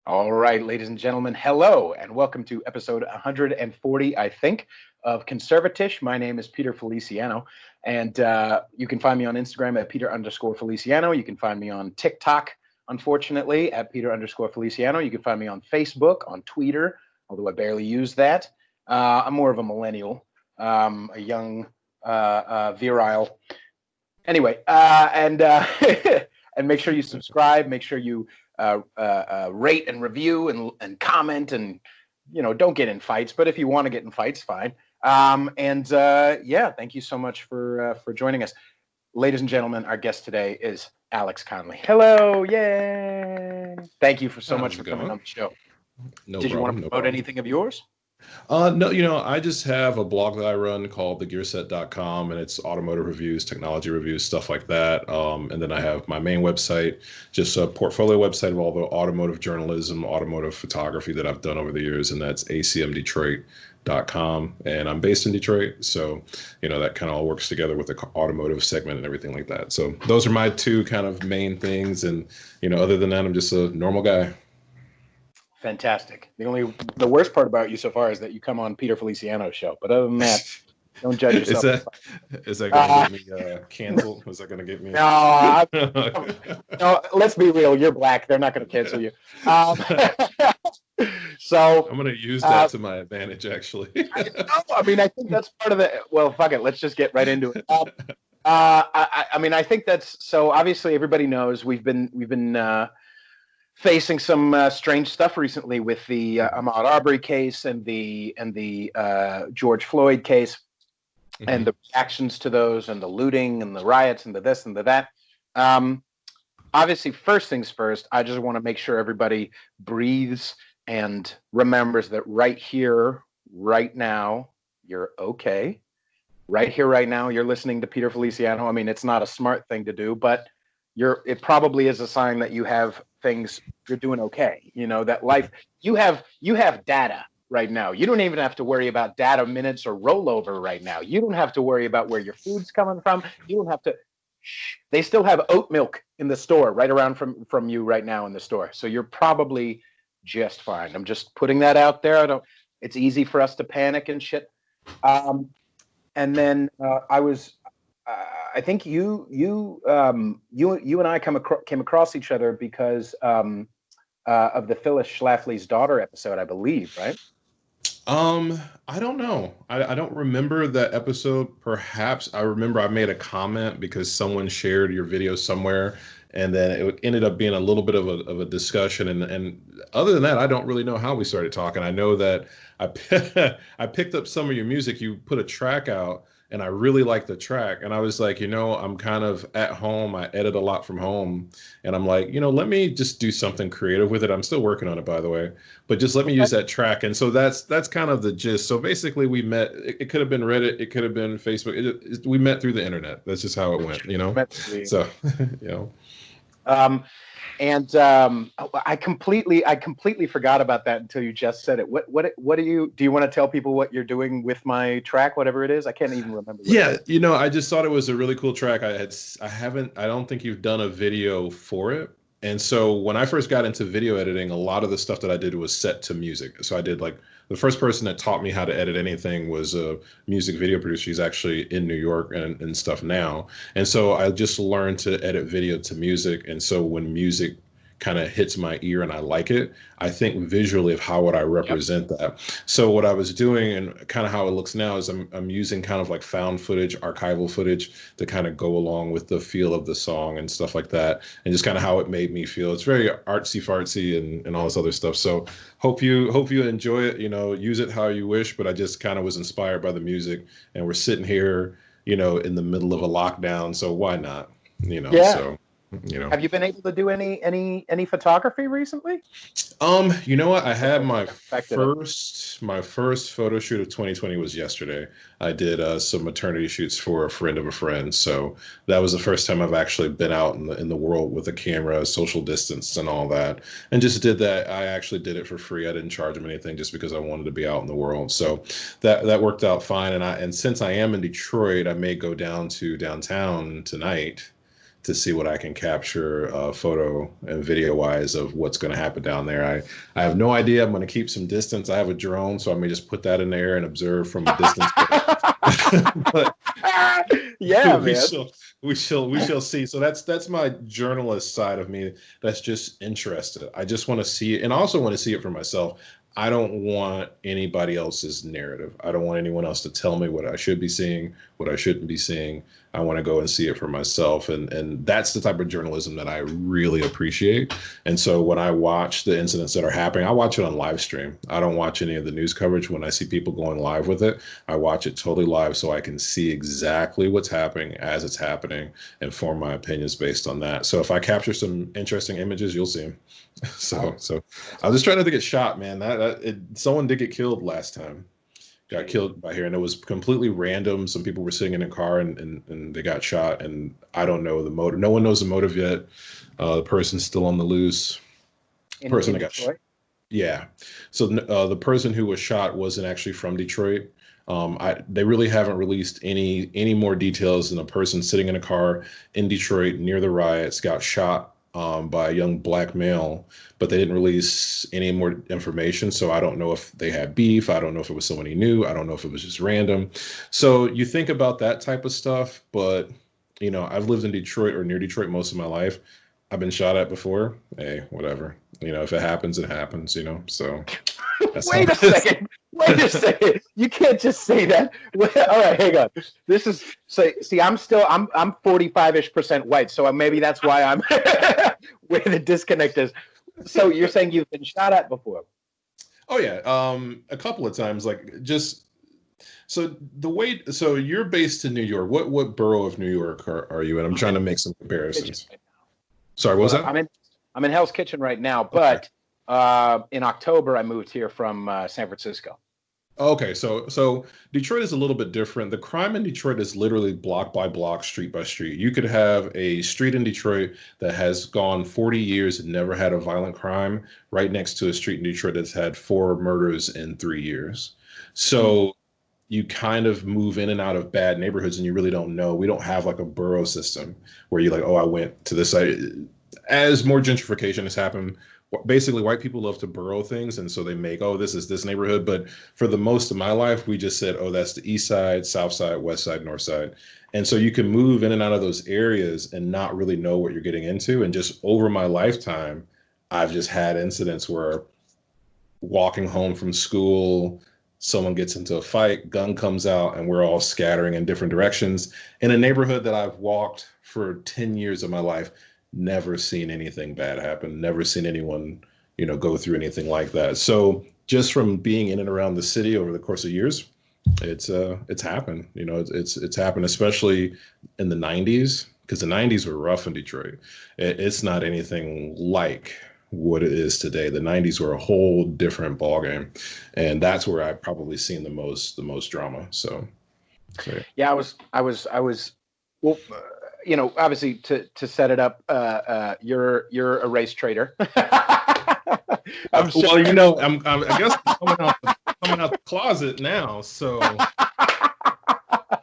All right, ladies and gentlemen, hello, and welcome to episode 140, I think, of Conservatish. My name is Peter Feliciano, and you can find me on Instagram at Peter_Feliciano. You can find me on TikTok, unfortunately, at Peter_Feliciano. You can find me on Facebook, on Twitter, although I barely use that. I'm more of a millennial, a young, virile. Anyway, and make sure you subscribe. Make sure you rate and review and comment, and don't get in fights. But if you want to get in fights, fine. Yeah, thank you so much for joining us, ladies and gentlemen. Our guest today is Alex Conley. Hello, yay! Thank you so much How's for it coming going? on the show. No Did you want problem, to no promote problem. anything of yours? No, I just have a blog that I run called thegearset.com, and it's automotive reviews, technology reviews, stuff like that. And then I have my main website, just a portfolio website of all the automotive journalism, automotive photography that I've done over the years, and that's acmdetroit.com. And I'm based in Detroit, so that kind of all works together with the automotive segment and everything like that. So those are my two kind of main things, and other than that, I'm just a normal guy. Fantastic. The worst part about you so far is that you come on Peter Feliciano's show. But other than that, don't judge Is yourself. that gonna Uh, get me canceled? Is that gonna get me? no, Okay. no, let's be real. You're black. They're not going to cancel you. Um, so, I'm gonna use that uh, to my advantage, actually. I mean, I think that's part of the. Well, fuck it. Let's just get right into it. I mean, I think that's so. Obviously, everybody knows we've been facing some strange stuff recently with the Ahmaud Arbery case and the George Floyd case, and Mhm. the reactions to those, and the looting and the riots and the this and the that. Um, Obviously, first things first, I just want to make sure everybody breathes and remembers that right here, right now, you're okay. Right here, right now, you're listening to Peter Feliciano. I mean, it's not a smart thing to do, but it probably is a sign that you have things, you're doing okay. That life, you have data right now. You don't even have to worry about data minutes or rollover right now. You don't have to worry about where your food's coming from. You don't have to. They still have oat milk in the store right around from you right now in the store. So you're probably just fine. I'm just putting that out there. I don't. It's easy for us to panic and shit. Um, and then I think you and I came across each other because of the Phyllis Schlafly's daughter episode, I believe, right? I don't know. I don't remember that episode. Perhaps I remember I made a comment because someone shared your video somewhere, and then it ended up being a little bit of a discussion. And other than that, I don't really know how we started talking. I know that I picked up some of your music. You put a track out, and I really liked the track. And I was like, I'm kind of at home. I edit a lot from home, and I'm like, let me just do something creative with it. I'm still working on it, by the way, but just let me Okay. use that track. And so that's kind of the gist. So basically, we met. It could have been Reddit. It could have been Facebook. We met through the internet. That's just how it went. So, you know. Um, I completely forgot about that until you just said it. What do you want to tell people what you're doing with my track, whatever it is? I can't even remember what it Yeah, is. I just thought it was a really cool track. I don't think you've done a video for it. And so when I first got into video editing, a lot of the stuff that I did was set to music. So I did like the first person that taught me how to edit anything was a music video producer. He's actually in New York and stuff now. And so I just learned to edit video to music. And so when music kind of hits my ear and I like it, I think visually of how would I Yep. represent that. So what I was doing and kind of how it looks now is I'm using kind of like found footage, archival footage to kind of go along with the feel of the song and stuff like that, and just kind of how it made me feel. It's very artsy fartsy and all this other stuff. So hope you enjoy it. Use it how you wish. But I just kind of was inspired by the music, and we're sitting here, in the middle of a lockdown. So why not? Yeah. So. You know. Have you been able to do any photography recently? You know what? I I had feel like my I've affected it. first photo shoot of 2020 was yesterday. I did some maternity shoots for a friend of a friend, so that was the first time I've actually been out in the world with a camera, social distance, and all that, and just did that. I actually did it for free. I didn't charge them anything just because I wanted to be out in the world. So that worked out fine. And since I am in Detroit, I may go down to downtown tonight to see what I can capture photo and video wise of what's going to happen down there. I have no idea. I'm going to keep some distance. I have a drone, so I may just put that in there and observe from a distance. But yeah, we man. shall see. So that's my journalist side of me that's just interested. I just want to see it, and I also want to see it for myself. I don't want anybody else's narrative. I don't want anyone else to tell me what I should be seeing, what I shouldn't be seeing. I want to go and see it for myself. And that's the type of journalism that I really appreciate. And so when I watch the incidents that are happening, I watch it on live stream. I don't watch any of the news coverage. When I see people going live with it, I watch it totally live so I can see exactly what's happening as it's happening and form my opinions based on that. So if I capture some interesting images, you'll see them. So I was just trying not to get shot, man. Someone did get killed last time. Got killed by here, and it was completely random. Some people were sitting in a car and they got shot, and I don't know the motive. No one knows the motive yet. The person's still on the loose. The person that got shot. Yeah. So the person who was shot wasn't actually from Detroit. They really haven't released any more details than a person sitting in a car in Detroit near the riots got shot by a young black male, but they didn't release any more information. So I don't know if they had beef. I don't know if it was someone he knew. I don't know if it was just random. So you think about that type of stuff, but I've lived in Detroit or near Detroit most of my life. I've been shot at before. Hey, whatever. If it happens, it happens, so. Wait a second. Wait a second. You can't just say that. All right, hang on. This is see. I'm 45-ish% white, so maybe that's why I'm where the disconnect is. So you're saying you've been shot at before? Oh yeah, a couple of times. Like just so So you're based in New York. What borough of New York are you in? I'm trying to make some comparisons. Sorry, what was that? I'm in Hell's Kitchen right now, but in October I moved here from San Francisco. Okay, so Detroit is a little bit different. The crime in Detroit is literally block by block, street by street. You could have a street in Detroit that has gone 40 years and never had a violent crime, right next to a street in Detroit that's had 4 murders in 3 years. So you kind of move in and out of bad neighborhoods and you really don't know. We don't have like a borough system where you're like, oh, I went to this side. As more gentrification has happened, basically white people love to borough things, and so they make, oh, this is this neighborhood. But for the most of my life, we just said, oh, that's the east side, south side, west side, north side. And so you can move in and out of those areas and not really know what you're getting into. And just over my lifetime, I've just had incidents where walking home from school, someone gets into a fight, gun comes out, and we're all scattering in different directions in a neighborhood that I've walked for 10 years of my life. Never seen anything bad happen, never seen anyone, go through anything like that. So just from being in and around the city over the course of years, it's happened. It's happened, especially in the 90s, because the 90s were rough in Detroit. It's not anything like what it is today. The 90s were a whole different ballgame, and that's where I've probably seen the most drama. So yeah, I was well. Obviously to set it up, you're a race trader. I'm sure. Well, I guess coming out the closet now. So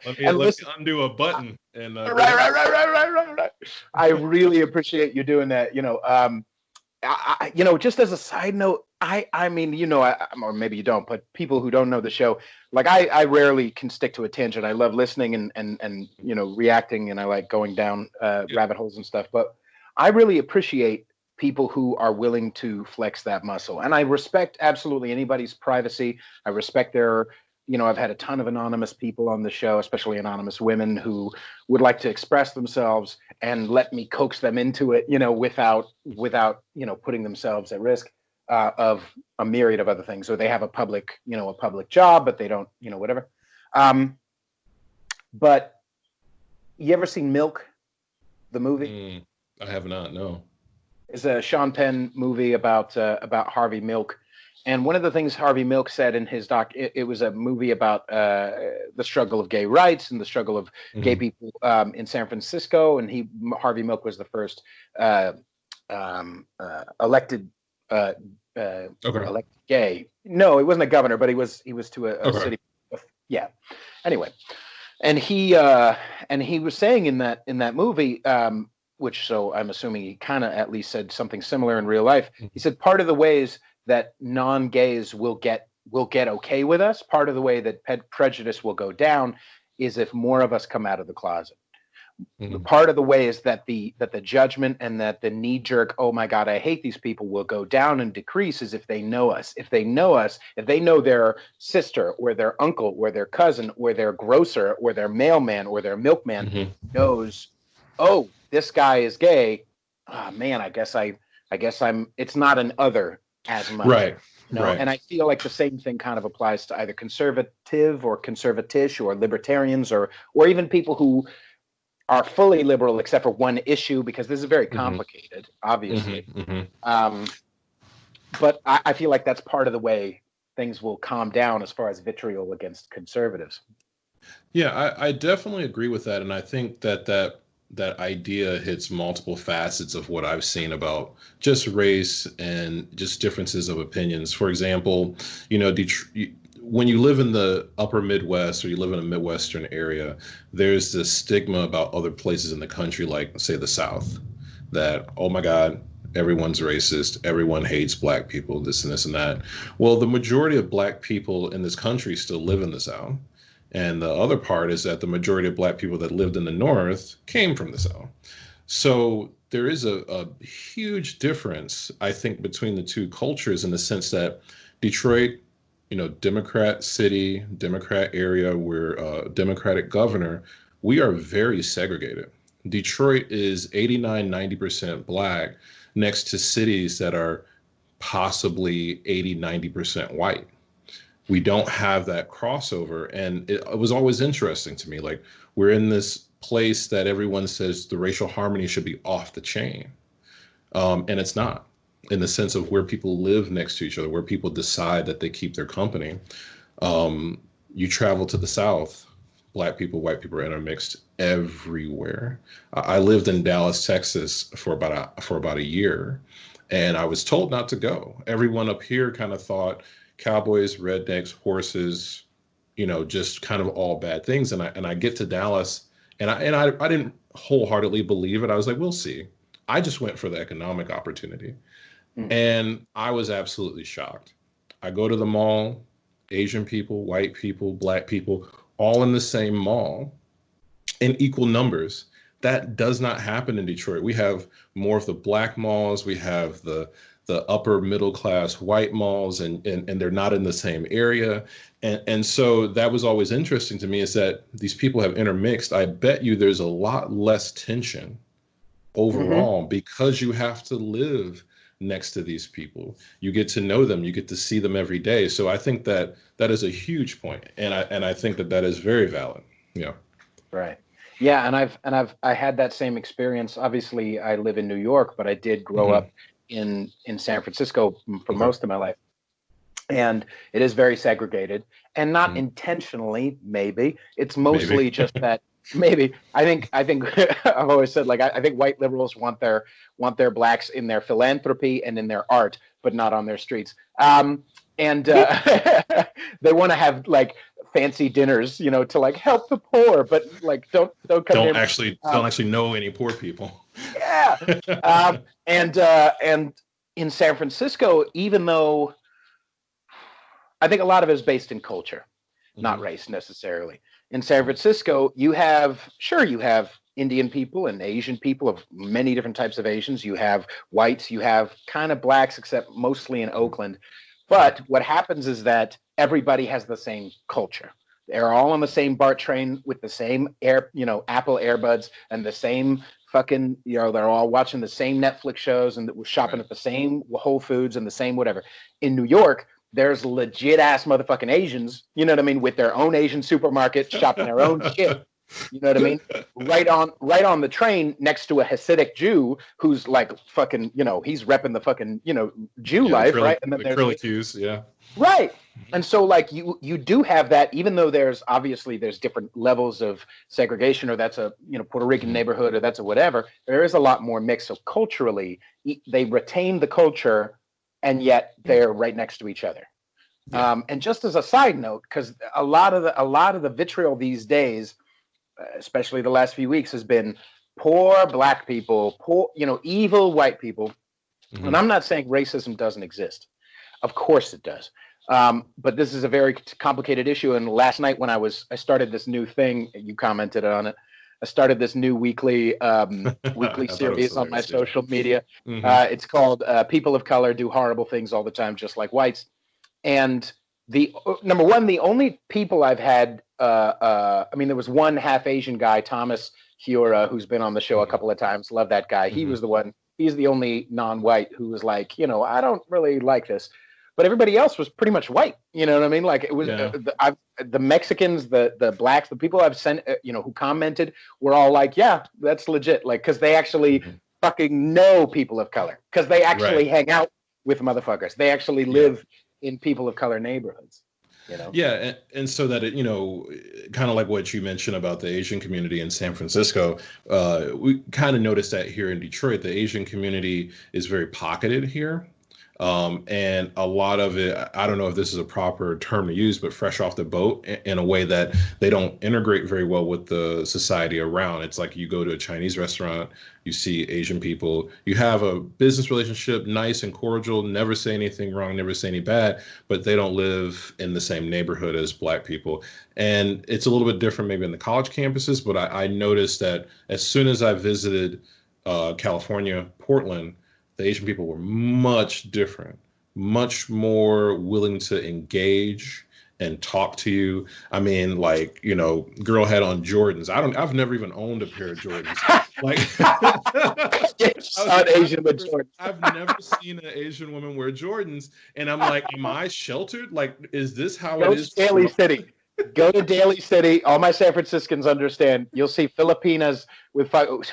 let me undo a button and right. I really appreciate you doing that. Just as a side note, I mean, or maybe you don't, but people who don't know the show, like I rarely can stick to a tangent. I love listening and reacting, and I like going down rabbit holes and stuff. But I really appreciate people who are willing to flex that muscle, and I respect absolutely anybody's privacy. I respect their. I've had a ton of anonymous people on the show, especially anonymous women who would like to express themselves and let me coax them into it, without putting themselves at risk of a myriad of other things. Or they have a public job, but they don't, whatever. But you ever seen Milk, the movie? I have not, no. It's a Sean Penn movie about Harvey Milk. And one of the things Harvey Milk said in his doc, it was a movie about the struggle of gay rights and the struggle of gay people in San Francisco. And Harvey Milk was the first elected gay. No, he wasn't a governor, but he was to a city. Yeah. Anyway, and he was saying in that movie, which so I'm assuming he kind of at least said something similar in real life. He said part of the ways that non-gays will get okay with us, part of the way that prejudice will go down is if more of us come out of the closet. Mhm. Part of the way is that the judgment and that the knee jerk, oh my God, I hate these people, will go down and decrease is if they know us. If they know us, if they know their sister or their uncle or their cousin or their grocer or their mailman or their milkman Mhm. knows, oh, this guy is gay. Oh, man, I guess I'm. It's not an other as much. Right. And Right. I feel like the same thing kind of applies to either conservative or conservatish or libertarians or even people who are fully liberal except for one issue, because this is very Mhm. complicated, obviously. Mhm. Mhm. Um, but I feel like that's part of the way things will calm down as far as vitriol against conservatives. Yeah, I definitely agree with that, and I think that idea hits multiple facets of what I've seen about just race and just differences of opinions. For example, when you live in the upper Midwest or you live in a Midwestern area, there's this stigma about other places in the country, like say the South, that oh my God, everyone's racist, everyone hates black people, this and this and that. Well, the majority of black people in this country still live in the South. And the other part is that the majority of black people that lived in the North came from the South. So there is a huge difference, I think, between the two cultures in the sense that Detroit, Democrat city, Democrat area, we're Democratic governor, we are very segregated. Detroit is 89, 90% black next to cities that are possibly 80, 90% white. We don't have that crossover. And it was always interesting to me. Like, we're in this place that everyone says the racial harmony should be off the chain. And it's not, in the sense of where people live next to each other, where people decide that they keep their company. You travel to the South, black people, white people are intermixed everywhere. I lived in Dallas, Texas for about a year, and I was told not to go. Everyone up here kind of thought cowboys, rednecks, horses, just kind of all bad things. And I get to Dallas, and I didn't wholeheartedly believe it. I was like, we'll see. I just went for the economic opportunity, Mm. and I was absolutely shocked. I go to the mall, Asian people, white people, black people, all in the same mall in equal numbers. That does not happen in Detroit. We have more of the black malls. We have the upper middle class white malls, and they're not in the same area. And so that was always interesting to me, is that these people have intermixed. I bet you there's a lot less tension Mm-hmm. overall because you have to live next to these people. You get to know them, you get to see them every day. So I think that is a huge point, and I think that is very valid. Yeah. Right. Yeah, I had that same experience. Obviously, I live in New York, but I did grow Hmm. up in San Francisco for Okay. most of my life. And it is very segregated, and not Mhm. intentionally, maybe. It's Maybe. mostly just that maybe I think I've always said, like, I think white liberals want their blacks in their philanthropy and in their art, but not on their streets. And they want to have like fancy dinners, to like help the poor, but like don't come don't near me. actually Um, don't actually know any poor people. yeah. And in San Francisco, even though I think a lot of it is based in culture, not Hmm. race necessarily. In San Francisco, you have Indian people and Asian people of many different types of Asians. You have whites, you have kind of blacks, except mostly in Oakland. But what happens is that everybody has the same culture. They're all on the same BART train with the same Apple earbuds and the same fucking, they're all watching the same Netflix shows and shopping Right. at the same Whole Foods and the same whatever. In New York, there's legit ass motherfucking Asians, you know what I mean, with their own Asian supermarket, shopping their own shit. You know what I mean? Right on the train next to a Hasidic Jew who's like fucking, he's repping the fucking, Jew Yeah, life, right? And then the there's curly cues. Yeah. right. And so like you do have that, even though there's different levels of segregation, or that's a Puerto Rican Mhm. neighborhood, or that's a whatever, there is a lot more mix. So culturally, they retain the culture, and yet they're right next to each other. Yeah. And just as a side note, because a lot of the vitriol these days, especially the last few weeks, has been poor black people, poor, evil white people. Mhm. And I'm not saying racism doesn't exist. Of course it does. But this is a very complicated issue. And last night when I started this new thing, you commented on it. I started this new weekly series on my social media. It's called "People of Color Do Horrible Things All the Time, Just Like Whites." And the number one, the only people I've had, there was one half Asian guy, Thomas Hiura, who's been on the show a couple of times. Love that guy. He was the one. He's the only non-white who was like, I don't really like this. But everybody else was pretty much white. You know what I mean? Like it was the Mexicans, the blacks, the people I've sent, who commented were all like, yeah, that's legit. Like, because they actually fucking know people of color, because they actually hang out with motherfuckers. They actually live in people of color neighborhoods. Yeah, and so that kind of like what you mentioned about the Asian community in San Francisco, we kind of noticed that here in Detroit, the Asian community is very pocketed here. And a lot of it, I don't know if this is a proper term to use, but fresh off the boat in a way that they don't integrate very well with the society around. It's like you go to a Chinese restaurant, you see Asian people, you have a business relationship, nice and cordial, never say anything wrong, never say any bad, but they don't live in the same neighborhood as black people. And it's a little bit different maybe in the college campuses, but I noticed that as soon as I visited California, Portland, the Asian people were much different, much more willing to engage and talk to you. I mean, like, girl had on Jordans. I've never even owned a pair of Jordans. Like, I've never seen an Asian woman wear Jordans. And I'm like, am I sheltered? Like, is this how it is? Daly City. Go to Daly City. All my San Franciscans understand. You'll see Filipinas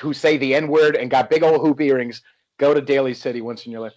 who say the N-word and got big old hoop earrings. Go to Daly City once in your life.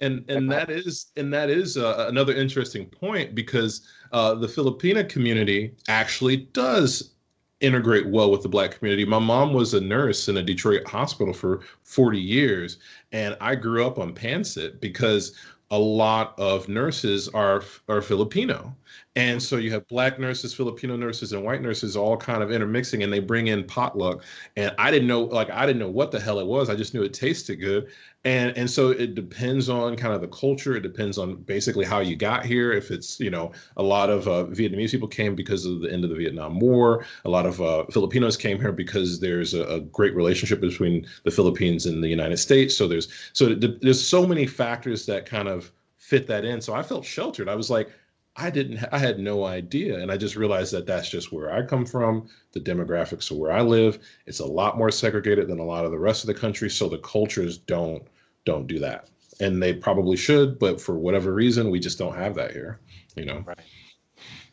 And that is another interesting point, because the Filipina community actually does integrate well with the black community. My mom was a nurse in a Detroit hospital for 40 years, and I grew up on Pansett because a lot of nurses are Filipino. And so you have black nurses, Filipino nurses, and white nurses all kind of intermixing, and they bring in potluck. And I didn't know what the hell it was. I just knew it tasted good. And so it depends on kind of the culture. It depends on basically how you got here. If it's, a lot of Vietnamese people came because of the end of the Vietnam War. A lot of Filipinos came here because there's a great relationship between the Philippines and the United States. So there's so many factors that kind of fit that in. So I felt sheltered. I was like, I had no idea. And I just realized that that's just where I come from, the demographics of where I live. It's a lot more segregated than a lot of the rest of the country. So the cultures don't do that. And they probably should, but for whatever reason, we just don't have that here, Right.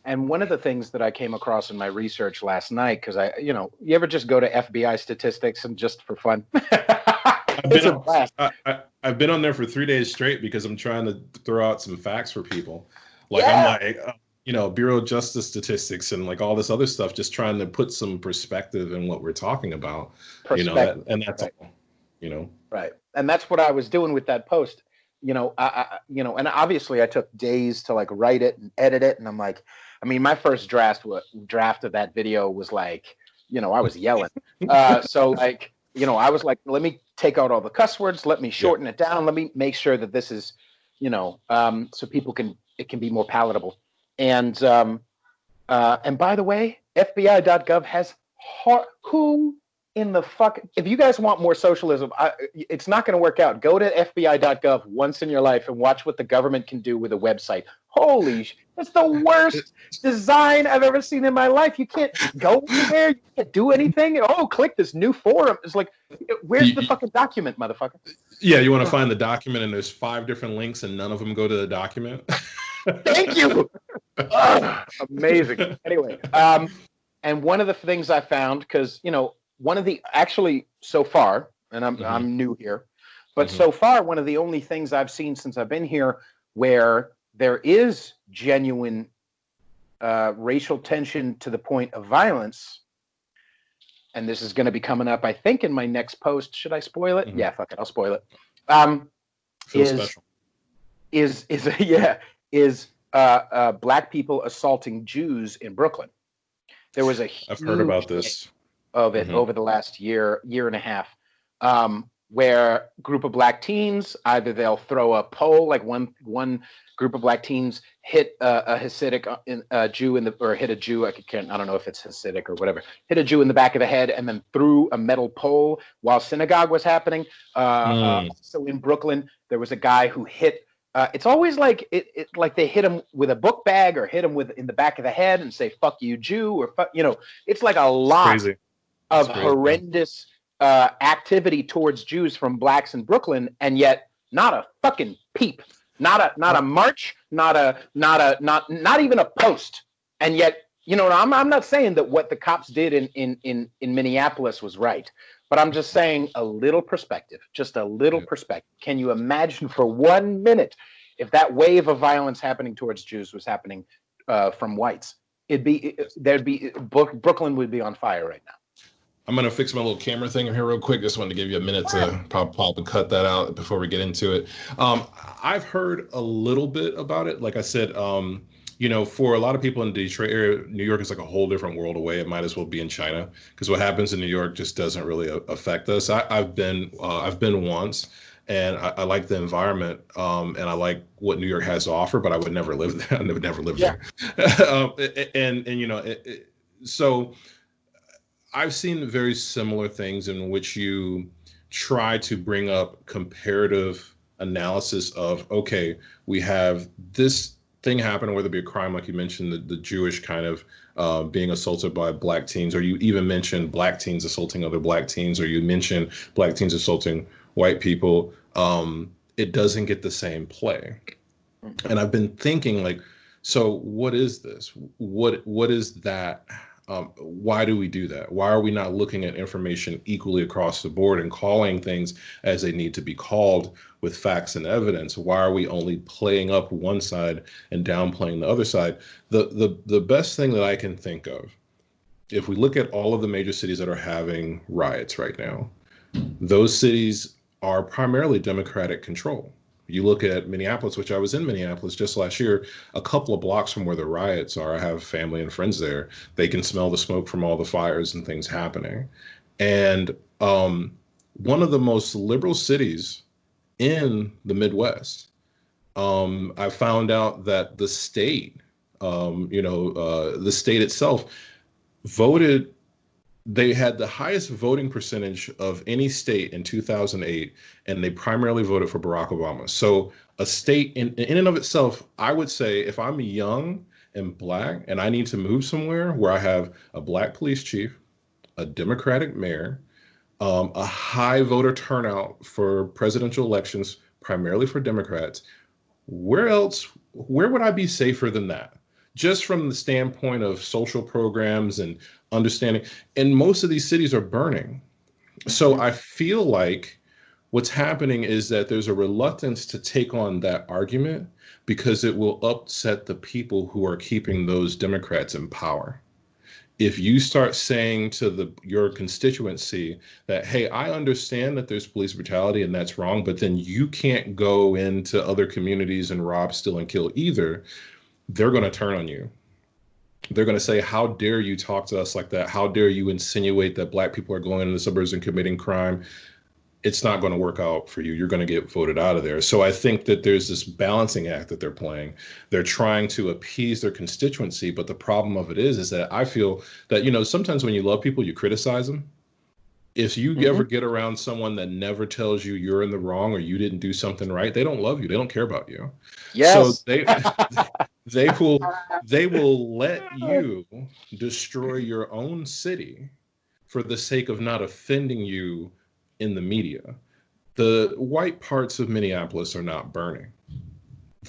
And one of the things that I came across in my research last night, because you ever just go to FBI statistics and just for fun? I've been on there for 3 days straight because I'm trying to throw out some facts for people. Like, I'm like, Bureau of Justice statistics and like all this other stuff, just trying to put some perspective in what we're talking about, and that's all, Right. And that's what I was doing with that post, and obviously I took days to like write it and edit it. And I'm like, my first draft of that video was like, I was yelling. So like, I was like, let me take out all the cuss words. Let me shorten it down. Let me make sure that this is, so people it can be more palatable. And by the way, FBI.gov has who in the fuck, if you guys want more socialism, it's not going to work out. Go to FBI.gov once in your life and watch what the government can do with a website. Holy that's the worst design I've ever seen in my life. You can't go anywhere. You can't do anything. Oh, click this new forum. It's like, where's the fucking document, motherfucker? Yeah, you want to find the document and there's 5 different links and none of them go to the document. Thank you. Amazing. Anyway, and one of the things I found, because, one of the actually so far, and I'm new here, but so far, one of the only things I've seen since I've been here where there is genuine racial tension to the point of violence, and this is going to be coming up, I think, in my next post. Should I spoil it? Yeah, fuck it, I'll spoil it. Is black people assaulting Jews in Brooklyn. There was a I've heard about this. of it Mm-hmm. over the last year and a half, where group of black teens, either they'll throw a pole, like one group of black teens hit a Hasidic Jew or hit a Jew. I don't know if it's Hasidic or whatever. Hit a Jew in the back of the head and then threw a metal pole while synagogue was happening. So in Brooklyn, there was a guy who hit. It's always like like they hit him with a book bag or hit him in the back of the head and say "fuck you, Jew" or "fuck," It's like a lot of horrendous activity towards Jews from blacks in Brooklyn, and yet not a fucking peep, not a march, not even a post, and yet I'm not saying that what the cops did in Minneapolis was right, but I'm just saying a little perspective, just a little perspective. Can you imagine for 1 minute if that wave of violence happening towards Jews was happening from whites? Brooklyn would be on fire right now. I'm going to fix my little camera thing here real quick. Just wanted to give you a minute to pop and cut that out before we get into it. I've heard a little bit about it. Like I said, for a lot of people in the Detroit area, New York is like a whole different world away. It might as well be in China, because what happens in New York just doesn't really affect us. I've been once, and I like the environment, and I like what New York has to offer, but I would never live there. I would never live there. So I've seen very similar things in which you try to bring up comparative analysis of, okay, we have this thing happen, whether it be a crime, like you mentioned, the Jewish kind of being assaulted by black teens, or you even mentioned black teens assaulting other black teens, or you mentioned black teens assaulting white people. It doesn't get the same play. And I've been thinking, like, so what is this? What is that? Why do we do that? Why are we not looking at information equally across the board and calling things as they need to be called with facts and evidence? Why are we only playing up one side and downplaying the other side? The best thing that I can think of, if we look at all of the major cities that are having riots right now, those cities are primarily Democratic control. You look at Minneapolis, which I was in Minneapolis just last year, a couple of blocks from where the riots are. I have family and friends there. They can smell the smoke from all the fires and things happening. And one of the most liberal cities in the Midwest, I found out that the state, the state itself voted. They had the highest voting percentage of any state in 2008, and they primarily voted for Barack Obama. So a state in and of itself, I would say, if I'm young and black and I need to move somewhere where I have a black police chief, a Democratic mayor, a high voter turnout for presidential elections, primarily for Democrats, where would I be safer than that? Just from the standpoint of social programs and understanding. And most of these cities are burning. So I feel like what's happening is that there's a reluctance to take on that argument because it will upset the people who are keeping those Democrats in power. If you start saying to your constituency that, hey, I understand that there's police brutality and that's wrong, but then you can't go into other communities and rob, steal, and kill either, they're going to turn on you. They're going to say, how dare you talk to us like that? How dare you insinuate that black people are going into the suburbs and committing crime? It's not going to work out for you. You're going to get voted out of there. So I think that there's this balancing act that they're playing. They're trying to appease their constituency. But the problem of it is that I feel that, sometimes when you love people, you criticize them. If you ever get around someone that never tells you you're in the wrong or you didn't do something right, they don't love you. They don't care about you. Yes. So they will let you destroy your own city for the sake of not offending you in the media. The white parts of Minneapolis are not burning.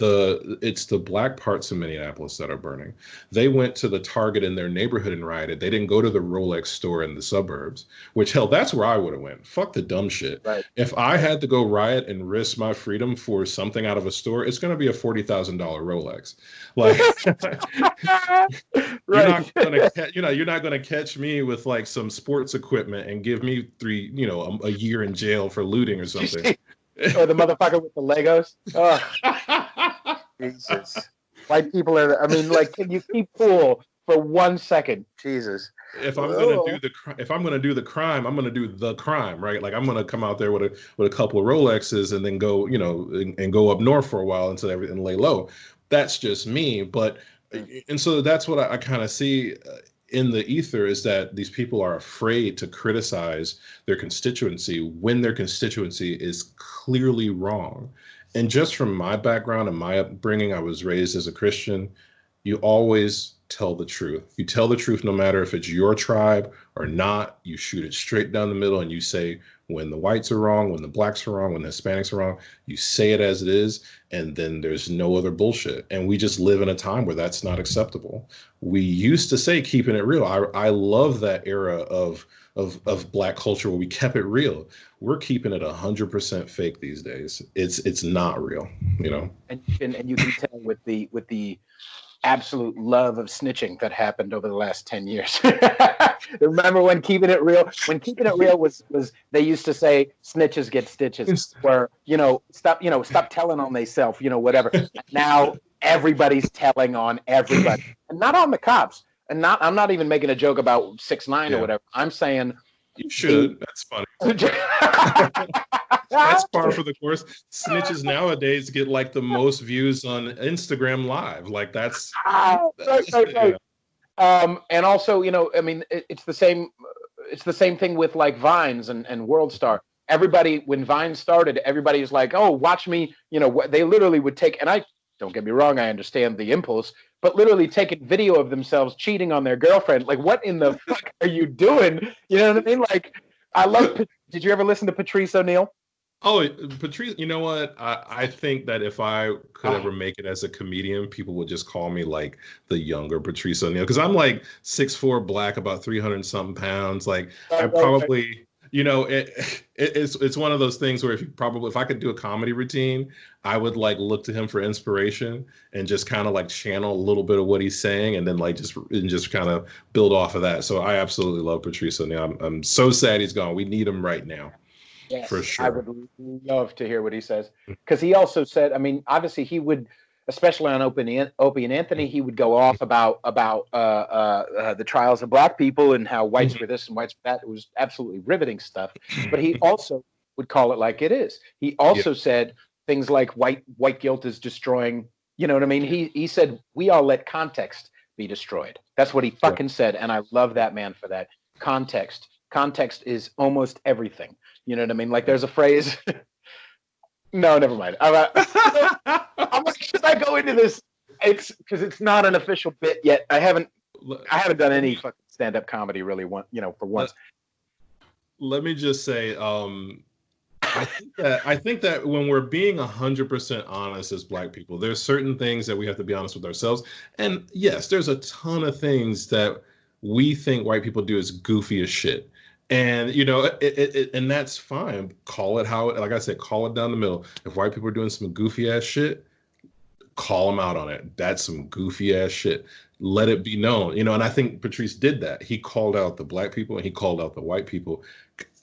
It's the black parts of Minneapolis that are burning. They went to the Target in their neighborhood and rioted. They didn't go to the Rolex store in the suburbs, which, hell, that's where I would have went. Fuck the dumb shit. Right. If I had to go riot and risk my freedom for something out of a store, it's going to be a $40,000 Rolex. Like, right. You're not going to catch me with like some sports equipment and give me a year in jail for looting or something. Or the motherfucker with the Legos. Oh. Jesus. White people can you keep cool for 1 second. Jesus. If I'm gonna do the crime, I'm gonna do the crime, right? Like I'm gonna come out there with a couple of Rolexes and then go, and go up north for a while until everything lay low. That's just me, but and so that's what I kind of see in the ether, is that these people are afraid to criticize their constituency when their constituency is clearly wrong. And just from my background and my upbringing, I was raised as a Christian. You always tell the truth. You tell the truth no matter if it's your tribe or not. You shoot it straight down the middle and you say when the whites are wrong, when the blacks are wrong, when the Hispanics are wrong. You say it as it is, and then there's no other bullshit. And we just live in a time where that's not acceptable. We used to say keeping it real. I love that era of black culture where we kept it real. We're keeping it 100% fake these days. It's not real, And you can tell with the absolute love of snitching that happened over the last 10 years. Remember when keeping it real was they used to say snitches get stitches, where stop telling on themselves, whatever. Now everybody's telling on everybody, and not on the cops. And I'm not even making a joke about 6ix9ine or whatever. I'm saying you should. That's funny. That's par for the course. Snitches nowadays get like the most views on Instagram Live. Like that's right. And also, I mean, it's the same. It's the same thing with like Vines and WorldStar. Everybody, when Vine started, everybody was like, "Oh, watch me." They literally would take, and don't get me wrong, I understand the impulse, but literally taking video of themselves cheating on their girlfriend. Like, what in the fuck are you doing? You know what I mean? Like, I love. Did you ever listen to Patrice O'Neal? Oh, Patrice, you know what? I think that if I could ever make it as a comedian, people would just call me like the younger Patrice O'Neal, because I'm like 6'4", black, about 300 something pounds. Like I probably, it's one of those things where if I could do a comedy routine, I would like look to him for inspiration and just kind of like channel a little bit of what he's saying, and then like just kind of build off of that. So I absolutely love Patrice O'Neal. I'm so sad he's gone. We need him right now. Yes, for sure. I would love to hear what he says, because he also said, I mean, obviously he would, especially on Opie and Anthony, he would go off about the trials of black people and how whites were this and whites were that. It was absolutely riveting stuff. But he also would call it like it is. He also said things like white guilt is destroying. You know what I mean? He said we all let context be destroyed. That's what he fucking said, and I love that man for that. Context is almost everything. You know what I mean? Like there's a phrase. No, never mind. I'm like, should I go into this? It's because it's not an official bit yet. I haven't done any fucking stand-up comedy really for once. Let me just say, I think that when we're being 100% honest as black people, there's certain things that we have to be honest with ourselves. And yes, there's a ton of things that we think white people do is goofy as shit. And and that's fine. Call it like I said, call it down the middle. If white people are doing some goofy ass shit, call them out on it. That's some goofy ass shit. Let it be known. And I think Patrice did that. He called out the black people and he called out the white people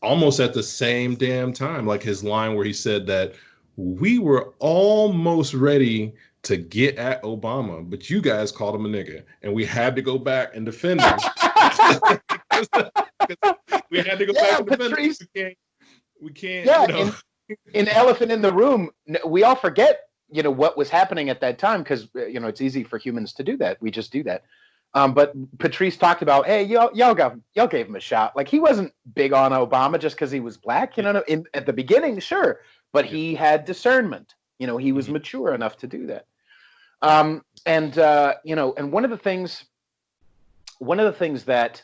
almost at the same damn time. Like his line where he said that we were almost ready to get at Obama, but you guys called him a nigga, and we had to go back and defend him. We had to go back and defend him. We can't. Yeah, in Elephant in the Room, we all forget, what was happening at that time, because it's easy for humans to do that. We just do that. But Patrice talked about, hey, y'all gave him a shot. Like he wasn't big on Obama just because he was black. At the beginning, sure, but he had discernment. He was mature enough to do that. And one of the things that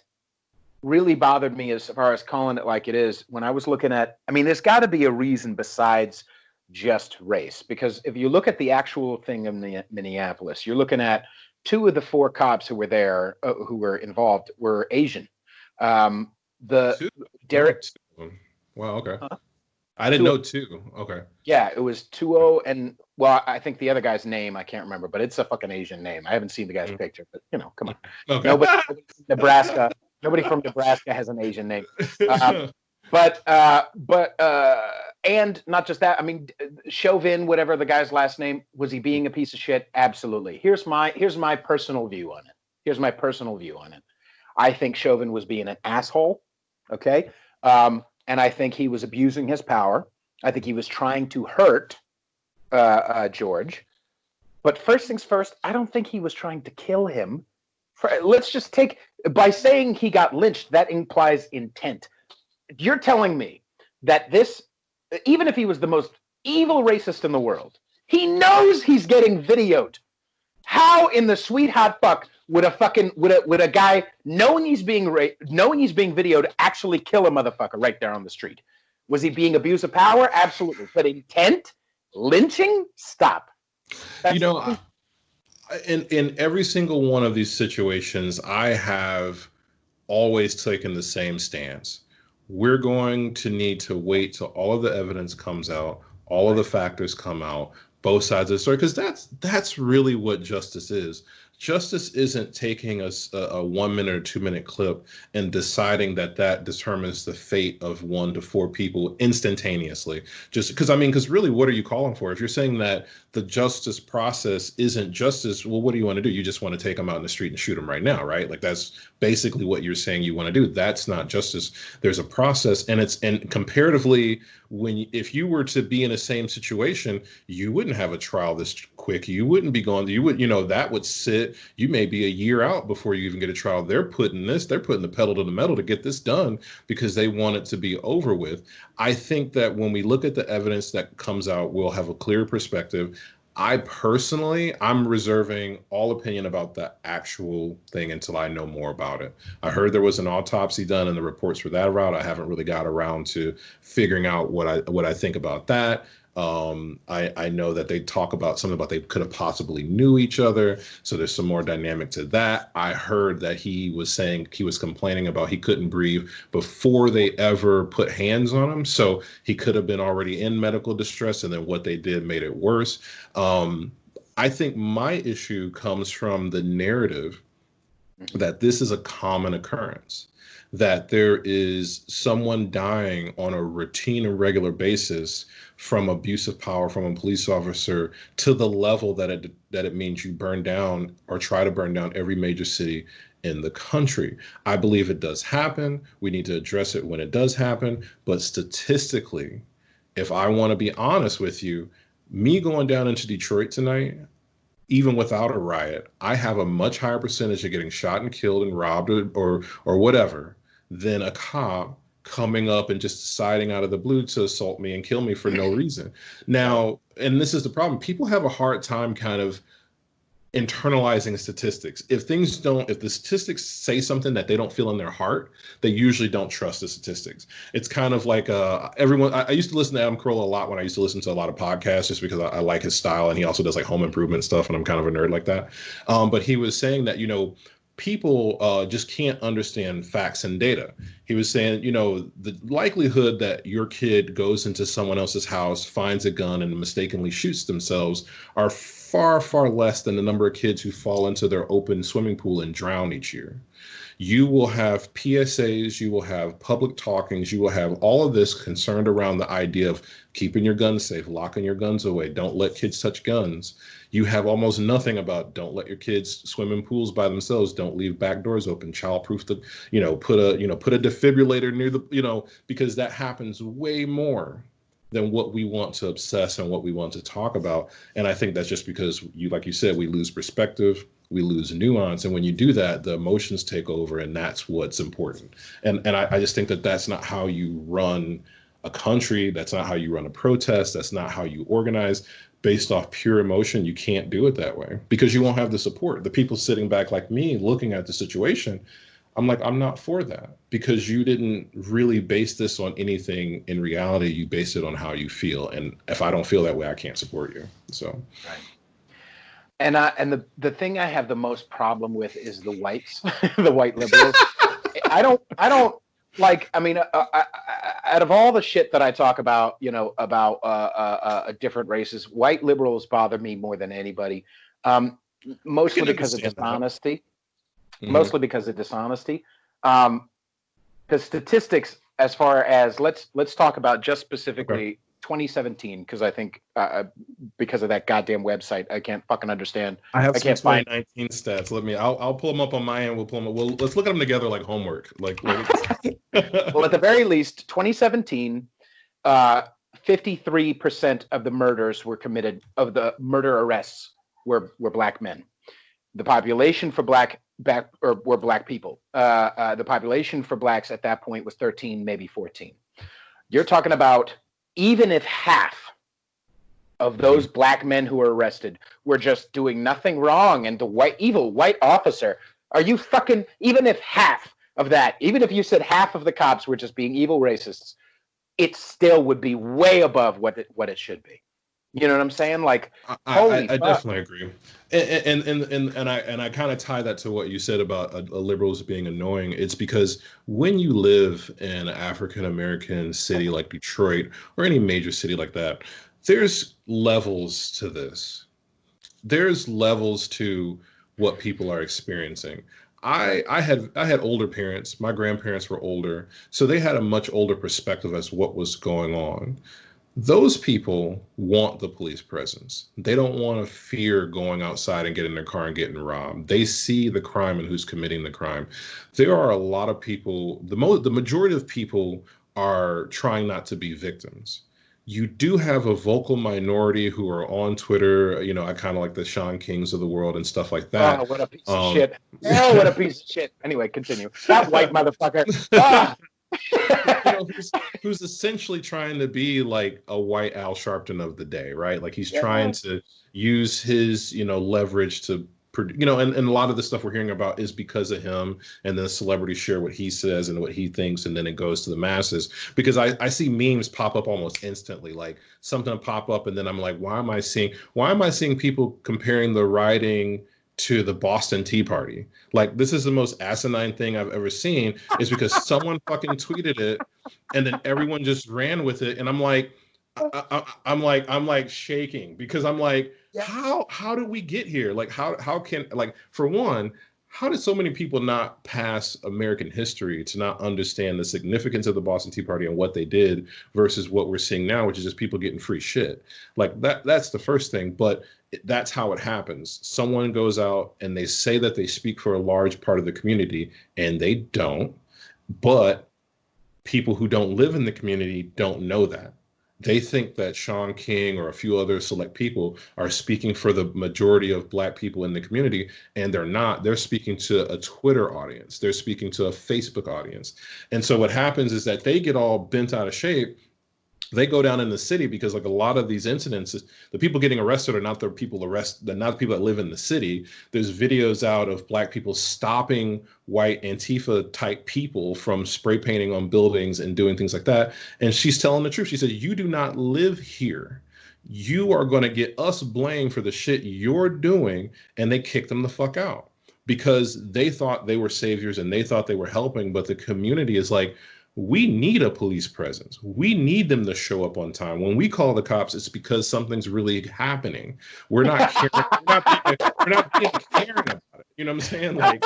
really bothered me as far as calling it like it is, when I was looking at, there's got to be a reason besides just race, because if you look at the actual thing in Minneapolis, you're looking at 2 of the 4 cops who were there, who were involved, were Asian. Derek. Wow. Okay. Huh? I didn't know 2. Okay. Yeah, it was 2-0, and I think the other guy's name I can't remember, but it's a fucking Asian name. I haven't seen the guy's picture, but come on. Okay. Nobody from Nebraska. Nobody from Nebraska has an Asian name. But and not just that. Chauvin, whatever the guy's last name, was he being a piece of shit? Absolutely. Here's my personal view on it. Here's my personal view on it. I think Chauvin was being an asshole. Okay. And I think he was abusing his power. I think he was trying to hurt George. But first things first, I don't think he was trying to kill him. Let's just take, by saying he got lynched, that implies intent. You're telling me that this, even if he was the most evil racist in the world, he knows he's getting videoed. How in the sweet hot fuck would a guy knowing he's being videoed actually kill a motherfucker right there on the street? Was he being abuse of power? Absolutely. But intent, lynching, stop. You know, in every single one of these situations, I have always taken the same stance. We're going to need to wait till all of the evidence comes out, all of the factors come out, both sides of the story, because that's really what justice is. Justice isn't taking a 1 minute or 2 minute clip and deciding that determines the fate of 1 to 4 people instantaneously. Just because really, what are you calling for? If you're saying that the justice process isn't justice, well, what do you want to do? You just want to take them out in the street and shoot them right now, right? Like that's basically what you're saying you want to do. That's not justice. There's a process, and comparatively, if you were to be in the same situation, you wouldn't have a trial this quick. You wouldn't be going. That would sit. You may be a year out before you even get a trial. They're putting the pedal to the metal to get this done because they want it to be over with. I think that when we look at the evidence that comes out, we'll have a clear perspective. I'm reserving all opinion about the actual thing until I know more about it. I heard there was an autopsy done and the reports were that route. I haven't really got around to figuring out what I think about that. I know that they talk about something about they could have possibly knew each other. So there's some more dynamic to that. I heard that he was complaining about he couldn't breathe before they ever put hands on him. So he could have been already in medical distress, and then what they did made it worse. I think my issue comes from the narrative that this is a common occurrence, that there is someone dying on a routine and regular basis from abuse of power from a police officer to the level that it means you burn down or try to burn down every major city in the country. I believe it does happen. We need to address it when it does happen. But statistically, if I want to be honest with you, me going down into Detroit tonight, even without a riot, I have a much higher percentage of getting shot and killed and robbed or whatever than a cop coming up and just deciding out of the blue to assault me and kill me for no reason. Now, and this is the problem, people have a hard time kind of internalizing statistics. If the statistics say something that they don't feel in their heart, they usually don't trust the statistics. It's kind of like everyone. I used to listen to Adam Carolla a lot when I used to listen to a lot of podcasts, just because I like his style, and he also does like home improvement stuff, and I'm kind of a nerd like that. But he was saying that people just can't understand facts and data. He was saying, the likelihood that your kid goes into someone else's house, finds a gun, and mistakenly shoots themselves are far, far less than the number of kids who fall into their open swimming pool and drown each year. You will have PSAs, you will have public talkings, you will have all of this concerned around the idea of keeping your guns safe, locking your guns away, don't let kids touch guns. You have almost nothing about don't let your kids swim in pools by themselves, don't leave back doors open, childproof the, put a defibrillator near the, because that happens way more than what we want to obsess and what we want to talk about. And I think that's just because like you said, we lose perspective, we lose nuance. And when you do that, the emotions take over, and that's what's important. And I just think that that's not how you run a country. That's not how you run a protest. That's not how you organize based off pure emotion. You can't do it that way because you won't have the support. The people sitting back like me looking at the situation, I'm like, I'm not for that, because you didn't really base this on anything in reality. You base it on how you feel. And if I don't feel that way, I can't support you. So. Right. And the thing I have the most problem with is the whites, the white liberals. I don't like, out of all the shit that I talk about, about different races, white liberals bother me more than anybody. Mostly because of dishonesty. Mm-hmm. Mostly because of dishonesty. Because statistics, as far as let's talk about just specifically 2017 because I think because of that goddamn website, I can't fucking understand. I have I some can't find 2019 stats. I'll pull them up on my end. We'll pull them up. Well, let's look at them together like homework. Well, at the very least, 2017, 53% of the murders were committed, of the murder arrests were black men. The population for were black people. The population for blacks at that point was 13, maybe 14. You're talking about even if half of those black men who were arrested were just doing nothing wrong, and the evil white officer, are you fucking, even if half of that, even if you said half of the cops were just being evil racists, it still would be way above what it should be. You know what I'm saying? Like, holy I fuck. definitely agree, and I kind of tie that to what you said about liberals being annoying. It's because when you live in an African American city like Detroit or any major city like that, there's levels to this. There's levels to what people are experiencing. I had older parents. My grandparents were older, so they had a much older perspective as what was going on. Those people want the police presence. They don't want to fear going outside and getting in their car and getting robbed. They see the crime and who's committing the crime. There are a lot of people, the majority of people are trying not to be victims. You do have a vocal minority who are on Twitter, I kind of like the Sean Kings of the world and stuff like that. Oh, what a piece of shit. Oh, what a piece of shit. Anyway, continue. That white motherfucker. Ah! who's essentially trying to be like a white Al Sharpton of the day, right? Like he's trying to use his, leverage to, and a lot of the stuff we're hearing about is because of him, and then celebrities share what he says and what he thinks, and then it goes to the masses. Because I see memes pop up almost instantly, like something pop up, and then I'm like, why am I seeing people comparing the rioting to the Boston Tea Party? Like, this is the most asinine thing I've ever seen, is because someone fucking tweeted it and then everyone just ran with it. And I'm like, I'm like shaking, because I'm like, how did we get here? Like, how can, like, for one, how did so many people not pass American history to not understand the significance of the Boston Tea Party and what they did versus what we're seeing now, which is just people getting free shit? Like, that's the first thing. But that's how it happens. Someone goes out and they say that they speak for a large part of the community, and they don't. But people who don't live in the community don't know that. They think that Sean King or a few other select people are speaking for the majority of black people in the community, and they're not. They're speaking to a Twitter audience. They're speaking to a Facebook audience. And so what happens is that they get all bent out of shape. They go down in the city, because like a lot of these incidents, the people getting arrested are not the people that live in the city. There's videos out of black people stopping white Antifa type people from spray painting on buildings and doing things like that. And she's telling the truth. She said, you do not live here. You are going to get us blamed for the shit you're doing. And they kicked them the fuck out, because they thought they were saviors and they thought they were helping. But the community is like, we need a police presence. We need them to show up on time. When we call the cops, it's because something's really happening. We're not caring, we're not being caring about it. You know what I'm saying? Like,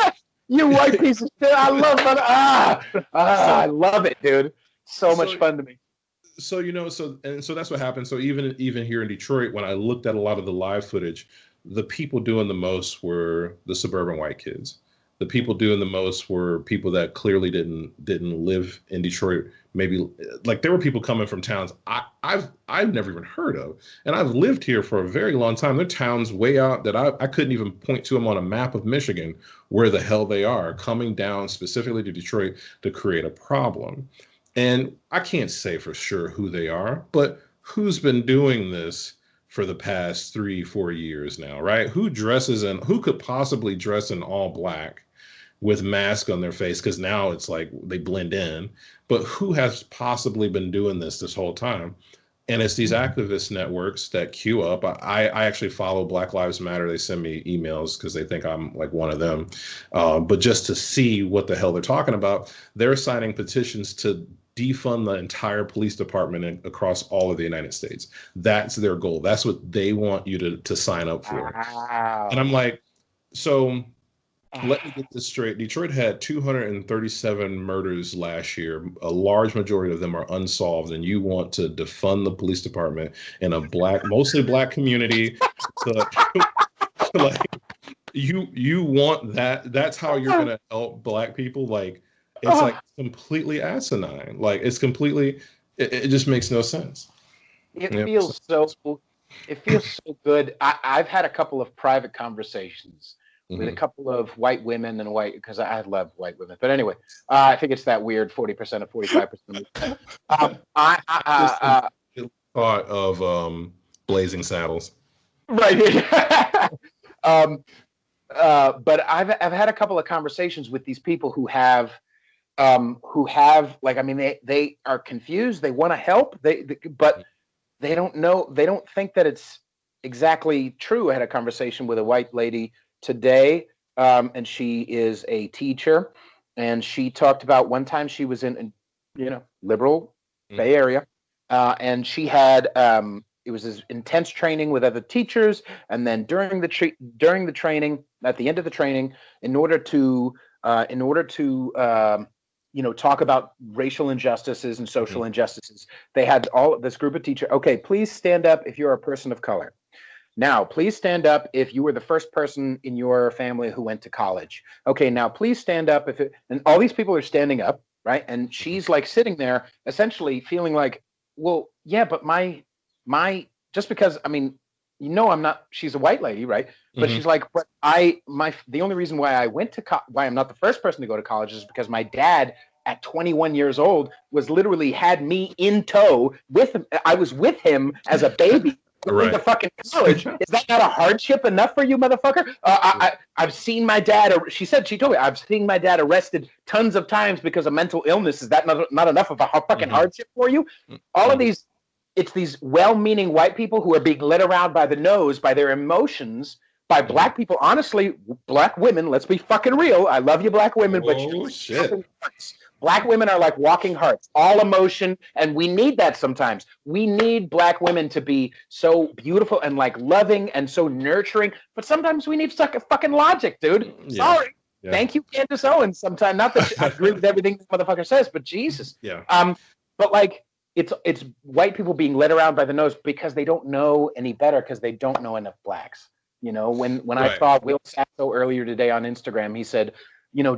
you white piece of shit. I love that. I love it, dude. So much fun to me. So that's what happened. So even here in Detroit, when I looked at a lot of the live footage, the people doing the most were the suburban white kids. The people doing the most were people that clearly didn't live in Detroit. Maybe, like, there were people coming from towns I've never even heard of, and I've lived here for a very long time. There are towns way out that I couldn't even point to them on a map of Michigan where the hell they are, coming down specifically to Detroit to create a problem. And I can't say for sure who they are, but who's been doing this for the past 3-4 years now, right? Who could possibly dress in all black with mask on their face? Because now it's like they blend in. But who has possibly been doing this whole time? And it's these activist networks that queue up. I actually follow Black Lives Matter. They send me emails because they think I'm like one of them. But just to see what the hell they're talking about, they're signing petitions to defund the entire police department across all of the United States. That's their goal. That's what they want you to sign up for. Wow. And I'm like, so let me get this straight. Detroit had 237 murders last year. A large majority of them are unsolved, and you want to defund the police department in a mostly black community. So, like, you want that? That's how you're gonna help black people? Like, it's like completely asinine. Like, it's completely. It just makes no sense. It Yeah. feels so. It feels so good. I've had a couple of private conversations with a Mhm. couple of white women and because I love white women. But anyway, I think it's that weird 40% or 45%. Just thought of Blazing Saddles. Right. um, but I've had a couple of conversations with these people who have like, I mean, they are confused. They want to help. But they don't know. They don't think that it's exactly true. I had a conversation with a white lady today, and she is a teacher, and she talked about one time she was in liberal Bay Area, and she had it was this intense training with other teachers, and then during the training, at the end of the training, in order to talk about racial injustices and social injustices, they had all this group of teachers. Okay, please stand up if you're a person of color. Now, please stand up if you were the first person in your family who went to college. Okay, now please stand up and all these people are standing up, right? And she's like sitting there essentially feeling like, well, yeah, but just because, I mean, I'm not, she's a white lady, right? But she's like, but the only reason why why I'm not the first person to go to college is because my dad at 21 years old was literally had me in tow with him. I was with him as a baby going to fucking college. Is that not a hardship enough for you, motherfucker? I've seen my dad. She told me, I've seen my dad arrested tons of times because of mental illness. Is that not enough of a fucking hardship for you? All of these, it's these well-meaning white people who are being led around by the nose by their emotions by black people. Honestly, black women, let's be fucking real. I love you, black women, but shit. Black women are like walking hearts, all emotion, and we need that sometimes. We need black women to be so beautiful and like loving and so nurturing, but sometimes we need fucking logic, dude. Sorry. Yeah. Thank you, Candace Owens. Sometimes, not that I agree with everything this motherfucker says, but Jesus. Yeah. But like, it's white people being led around by the nose because they don't know any better, because they don't know enough blacks. When I saw Will Sasso earlier today on Instagram, he said,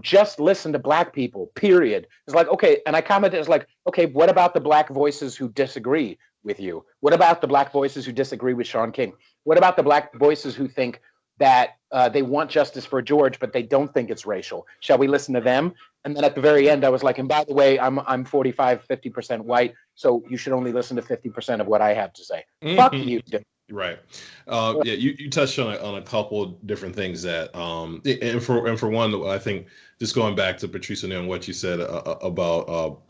just listen to black people, period. It's like, okay. And I commented, it's like, okay, what about the black voices who disagree with you? What about the black voices who disagree with Sean King? What about the black voices who think that they want justice for George, but they don't think it's racial? Shall we listen to them? And then at the very end, I was like, and by the way, I'm 45, 50% white, so you should only listen to 50% of what I have to say. Fuck you, dude. Right. Yeah, you touched on a couple of different things that and for one, I think just going back to Patrice O'Neal and what you said about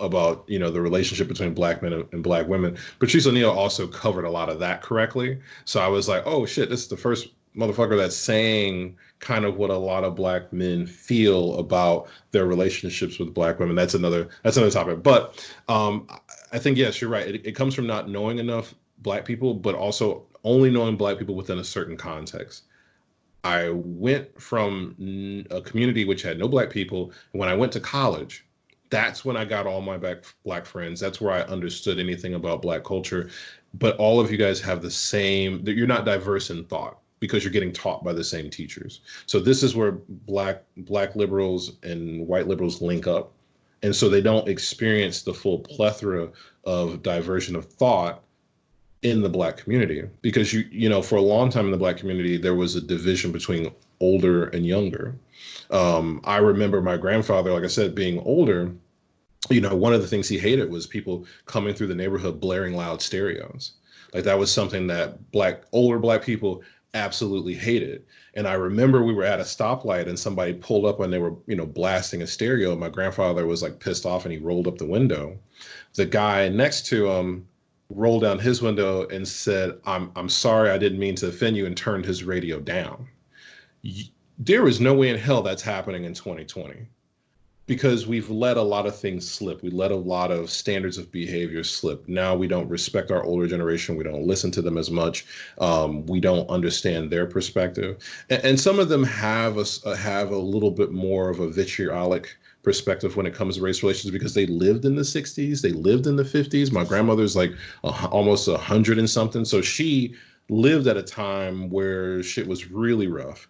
the relationship between black men and black women. Patrice O'Neal also covered a lot of that correctly. So I was like, oh shit, this is the first motherfucker that's saying kind of what a lot of black men feel about their relationships with black women. That's another topic. But I think, yes, you're right. It comes from not knowing enough black people, but also only knowing black people within a certain context. I went from a community which had no black people. When I went to college, that's when I got all my black friends. That's where I understood anything about black culture. But all of you guys have the same, you're not diverse in thought because you're getting taught by the same teachers. So this is where black liberals and white liberals link up. And so they don't experience the full plethora of diversion of thought in the black community, because for a long time in the black community there was a division between older and younger. I remember my grandfather, like I said, being older. One of the things he hated was people coming through the neighborhood blaring loud stereos. Like that was something that older black people absolutely hated. And I remember we were at a stoplight and somebody pulled up and they were blasting a stereo. My grandfather was like pissed off and he rolled up the window. The guy next to him rolled down his window and said, I'm sorry, I didn't mean to offend you, and turned his radio down. There is no way in hell that's happening in 2020. Because we've let a lot of things slip. We let a lot of standards of behavior slip. Now we don't respect our older generation. We don't listen to them as much. We don't understand their perspective. And some of them have have a little bit more of a vitriolic perspective when it comes to race relations because they lived in the 60s. They lived in the 50s. My grandmother's like almost 100 and something. So she lived at a time where shit was really rough.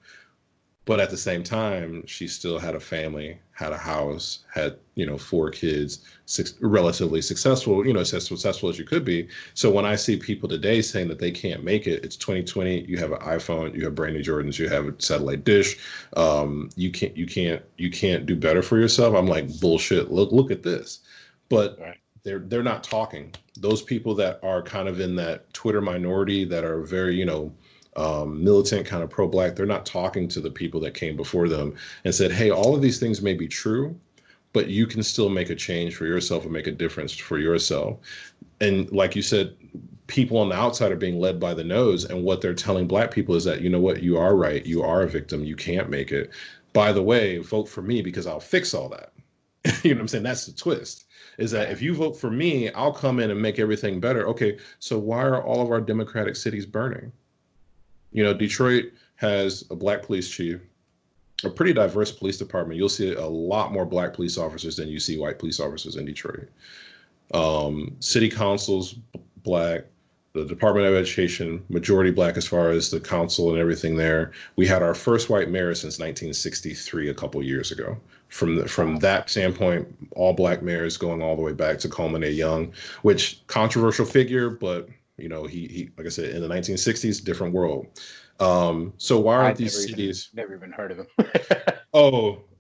But at the same time, she still had a family, had a house, had, 4 kids, relatively successful, as successful as you could be. So when I see people today saying that they can't make it, it's 2020, you have an iPhone, you have brand new Jordans, you have a satellite dish, you can't do better for yourself. I'm like, bullshit. Look at this. But Right. they're not talking. Those people that are kind of in that Twitter minority that are very, militant, kind of pro-black, they're not talking to the people that came before them and said, hey, all of these things may be true, but you can still make a change for yourself and make a difference for yourself. And like you said, people on the outside are being led by the nose, and what they're telling black people is that, you know what, you are right, you are a victim, you can't make it. By the way, vote for me because I'll fix all that. You know what I'm saying? That's the twist, is that if you vote for me, I'll come in and make everything better. Okay, so why are all of our democratic cities burning? Detroit has a black police chief, a pretty diverse police department. You'll see a lot more black police officers than you see white police officers in Detroit. City council's black, the Department of Education, majority black as far as the council and everything there. We had our first white mayor since 1963, a couple years ago. From that standpoint, all black mayors going all the way back to Coleman A. Young, which controversial figure, but he like I said, in the 1960s, different world. So why aren't these cities? Never even heard of him.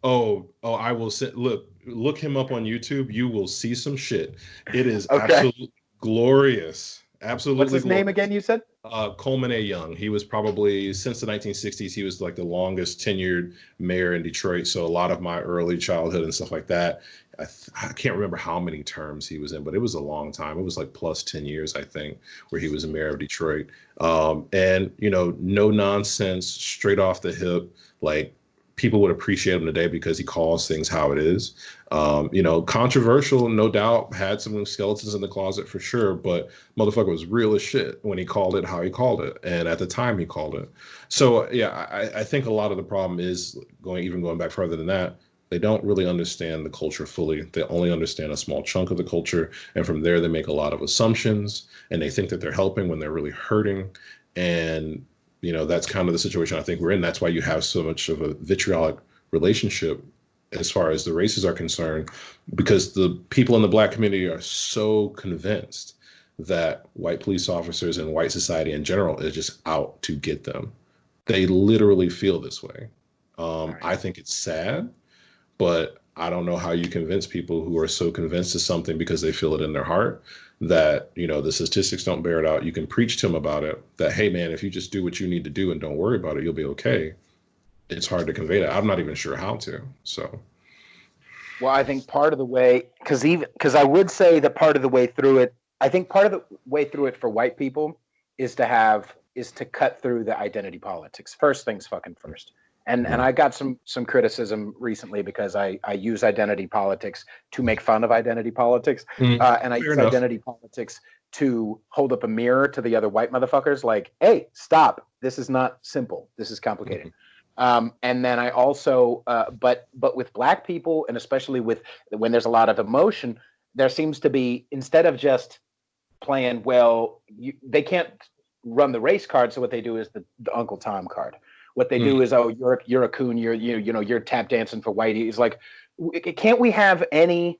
I will say, look him up on YouTube. You will see some shit. It is absolutely glorious. Absolutely. What's his name again? You said Coleman A. Young. He was probably, since the 1960s, he was like the longest tenured mayor in Detroit. So a lot of my early childhood and stuff like that, I can't remember how many terms he was in, but it was a long time. It was like plus 10 years, I think, where he was a mayor of Detroit. And, no nonsense, straight off the hip, like people would appreciate him today because he calls things how it is. Controversial, no doubt, had some skeletons in the closet for sure, but motherfucker was real as shit when he called it how he called it. And at the time he called it. So, yeah, I think a lot of the problem is going back further than that. They don't really understand the culture fully. They only understand a small chunk of the culture. And from there, they make a lot of assumptions and they think that they're helping when they're really hurting. And, that's kind of the situation I think we're in. That's why you have so much of a vitriolic relationship as far as the races are concerned, because the people in the black community are so convinced that white police officers and white society in general is just out to get them. They literally feel this way. I think it's sad. But I don't know how you convince people who are so convinced of something because they feel it in their heart that, the statistics don't bear it out. You can preach to them about it, that, hey, man, if you just do what you need to do and don't worry about it, you'll be okay. It's hard to convey that. I'm not even sure how to. So. Well, I think part of the way, because I would say that part of the way through it, I think part of the way through it for white people is to cut through the identity politics. First things fucking first. And I got some criticism recently because I use identity politics to make fun of identity politics. And I use identity politics to hold up a mirror to the other white motherfuckers like, hey, stop. This is not simple. This is complicated. And then I also, but with black people, and especially when there's a lot of emotion, there seems to be, instead of just playing, they can't run the race card. So what they do is the Uncle Tom card. What they do is, you're a coon, you're tap dancing for whitey. It's like, can't we have any,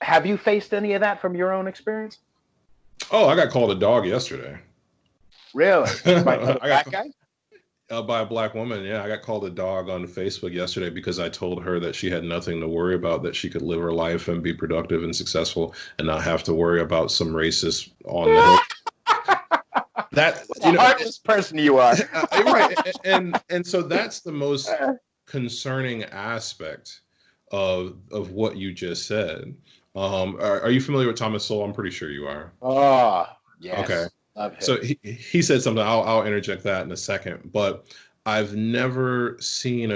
have you faced any of that from your own experience? Oh, I got called a dog yesterday. Really? By a black guy? By a black woman, yeah. I got called a dog on Facebook yesterday because I told her that she had nothing to worry about, that she could live her life and be productive and successful and not have to worry about some racist on the hill. That heartless person you are. Right. And so that's the most concerning aspect of what you just said. Are you familiar with Thomas Sowell? I'm pretty sure you are. Oh, yes. Okay. So he said something. I'll interject that in a second. But I've never seen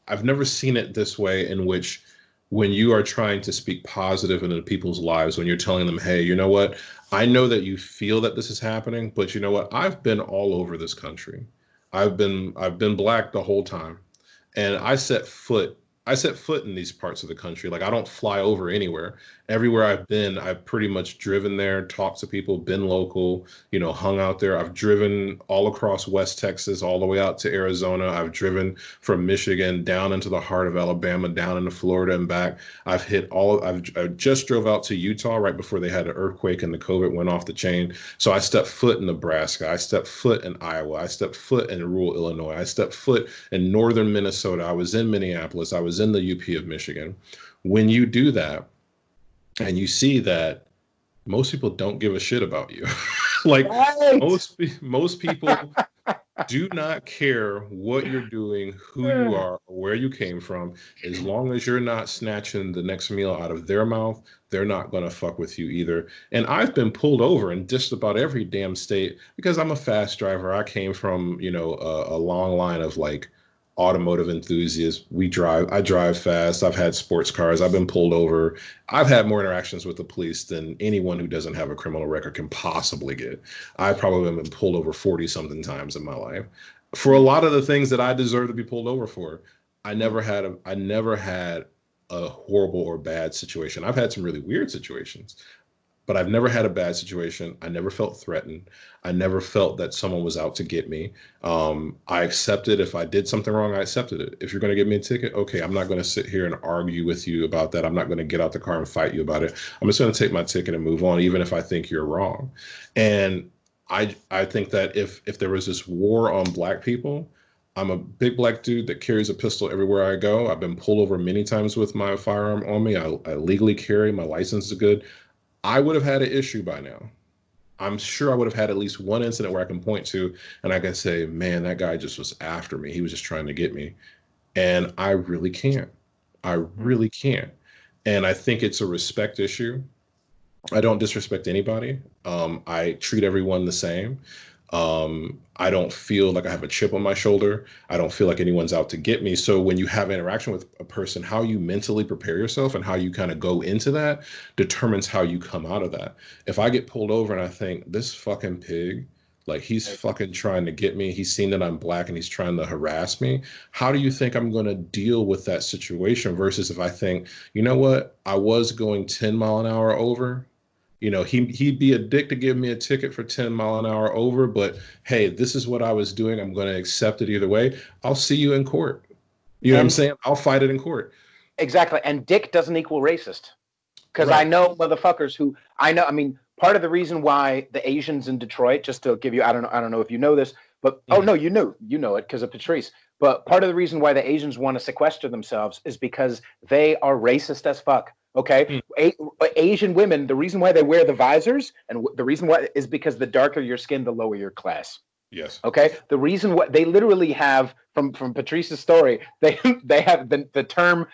I've never seen it this way, in which when you are trying to speak positive into people's lives, when you're telling them, hey, you know what? I know that you feel that this is happening, but you know what? I've been all over this country. I've been black the whole time. And I set foot in these parts of the country. Like, I don't fly over anywhere. Everywhere I've been, I've pretty much driven there, talked to people, been local, hung out there. I've driven all across West Texas, all the way out to Arizona. I've driven from Michigan down into the heart of Alabama, down into Florida and back. I just drove out to Utah right before they had an earthquake and the COVID went off the chain. So I stepped foot in Nebraska. I stepped foot in Iowa. I stepped foot in rural Illinois. I stepped foot in northern Minnesota. I was in Minneapolis. I was in the UP of Michigan. When you do that and you see that most people don't give a shit about you, like, Right. most people do not care what you're doing, who you are, or where you came from. As long as you're not snatching the next meal out of their mouth, they're not going to fuck with you either. And I've been pulled over in just about every damn state because I'm a fast driver. I came from, a long line of like automotive enthusiasts. I drive fast. I've had sports cars. I've been pulled over. I've had more interactions with the police than anyone who doesn't have a criminal record can possibly get. I probably have been pulled over 40 something times in my life for a lot of the things that I deserve to be pulled over for. I never had a horrible or bad situation. I've had some really weird situations, but I've never had a bad situation. I never felt threatened. I never felt that someone was out to get me. I accepted if I did something wrong, I accepted it. If you're going to give me a ticket, okay, I'm not going to sit here and argue with you about that. I'm not going to get out the car and fight you about it. I'm just going to take my ticket and move on, even if I think you're wrong. And I think that if there was this war on black people, I'm a big black dude that carries a pistol everywhere I go. I've been pulled over many times with my firearm on me. I legally carry. My license is good. I would have had an issue by now. I'm sure I would have had at least one incident where I can point to and I can say, man, that guy just was after me. He was just trying to get me. And I really can't. I really can't. And I think it's a respect issue. I don't disrespect anybody. I treat everyone the same. I don't feel like I have a chip on my shoulder. I don't feel like anyone's out to get me. So when you have interaction with a person, how you mentally prepare yourself and how you kind of go into that determines how you come out of that. If I get pulled over and I think this fucking pig, like, he's fucking trying to get me, he's seen that I'm black and he's trying to harass me, how do you think I'm going to deal with that situation? Versus if I think, you know what, I was going 10 mile an hour over. He'd be a dick to give me a ticket for 10 mile an hour over, but hey, this is what I was doing. I'm going to accept it either way. I'll see you in court. You know what I'm saying? I'll fight it in court. Exactly. And dick doesn't equal racist. Because Right. I know motherfuckers who I mean, part of the reason why the Asians in Detroit, just to give you, I don't know if you know this, but oh no, you know it because of Patrice. But part of the reason why the Asians want to sequester themselves is because they are racist as fuck. Okay, Asian women, the reason why they wear the visors and the reason why is because the darker your skin, the lower your class. Yes. Okay. The reason what they literally have from Patrice's story, they have the term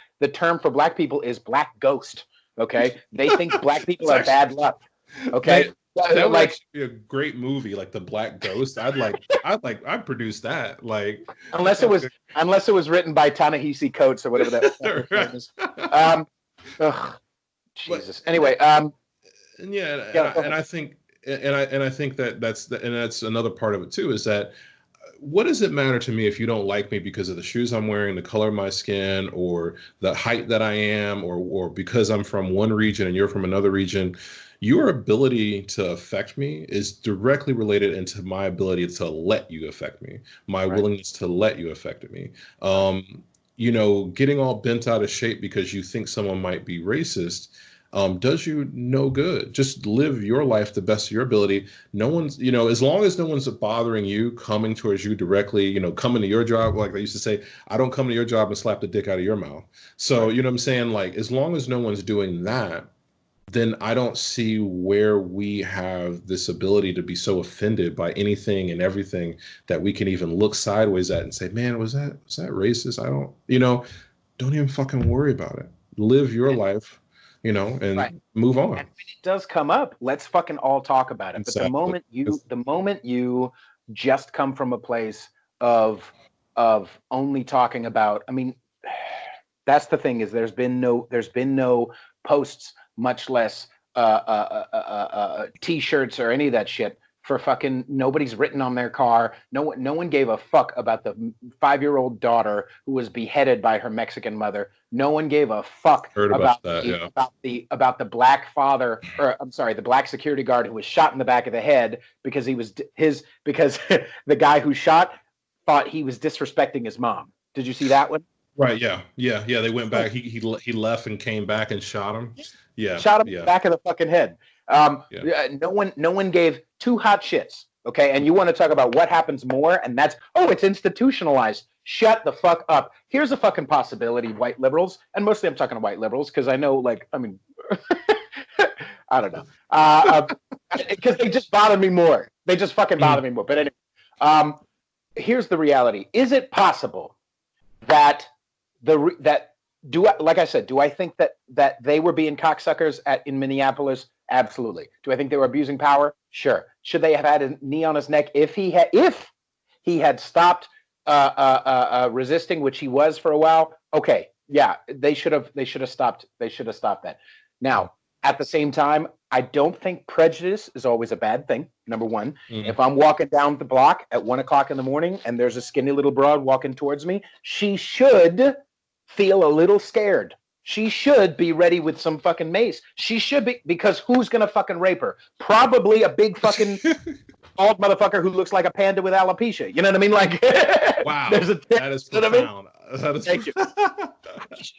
for black people is black ghost. Okay. They think black people are bad luck. Okay. That would actually be a great movie, like The Black Ghost. I'd produce that. Like, unless it was written by Ta-Nehisi Coates or whatever that right. is. Jesus. Anyway, and I think that's another part of it too, is that what does it matter to me if you don't like me because of the shoes I'm wearing, the color of my skin, or the height that I am, or because I'm from one region and you're from another region? Your ability to affect me is directly related into my ability to let you affect me, my willingness to let you affect me. Getting all bent out of shape because you think someone might be racist does you no good. Just live your life the best of your ability. No one's, as long as no one's bothering you, coming towards you directly, coming to your job, like they used to say, I don't come to your job and slap the dick out of your mouth. So, you know what I'm saying? Like, as long as no one's doing that, then I don't see where we have this ability to be so offended by anything and everything that we can even look sideways at and say, man, was that racist? Don't even fucking worry about it. Live your life, and move on. And when it does come up, let's fucking all talk about it. Exactly. But the moment you just come from a place of only talking about. I mean, that's the thing, is there's been no posts, much less t-shirts or any of that shit for fucking. Nobody's written on their car. No one gave a fuck about the 5-year-old daughter who was beheaded by her Mexican mother. No one gave a fuck Heard about that. Yeah. about the black father, or I'm sorry, the black security guard who was shot in the back of the head because because the guy who shot thought he was disrespecting his mom. Did you see that one? Right. Yeah. Yeah. Yeah. They went back. He left and came back and shot him. Yeah. Shot him in Yeah. the back of the fucking head. Yeah. No one gave two hot shits. Okay, and you want to talk about what happens more, and that's, oh, it's institutionalized. Shut the fuck up. Here's a fucking possibility, white liberals, and mostly I'm talking to white liberals because I know, like, I mean, I don't know, because they just bother me more. They just fucking bother me more. But anyway, here's the reality: is it possible that like I said, do I think that they were being cocksuckers in Minneapolis? Absolutely. Do I think they were abusing power? Sure. Should they have had a knee on his neck if he had stopped resisting, which he was for a while? Okay, yeah, they should have stopped. They should have stopped that. Now, at the same time, I don't think prejudice is always a bad thing. Number one, if I'm walking down the block at 1:00 in the morning and there's a skinny little broad walking towards me, she should feel a little scared. She should be ready with some fucking mace. She should be, because who's gonna fucking rape her? Probably a big fucking bald motherfucker who looks like a panda with alopecia. You know what I mean? Like, wow, that is profound. That is Thank you.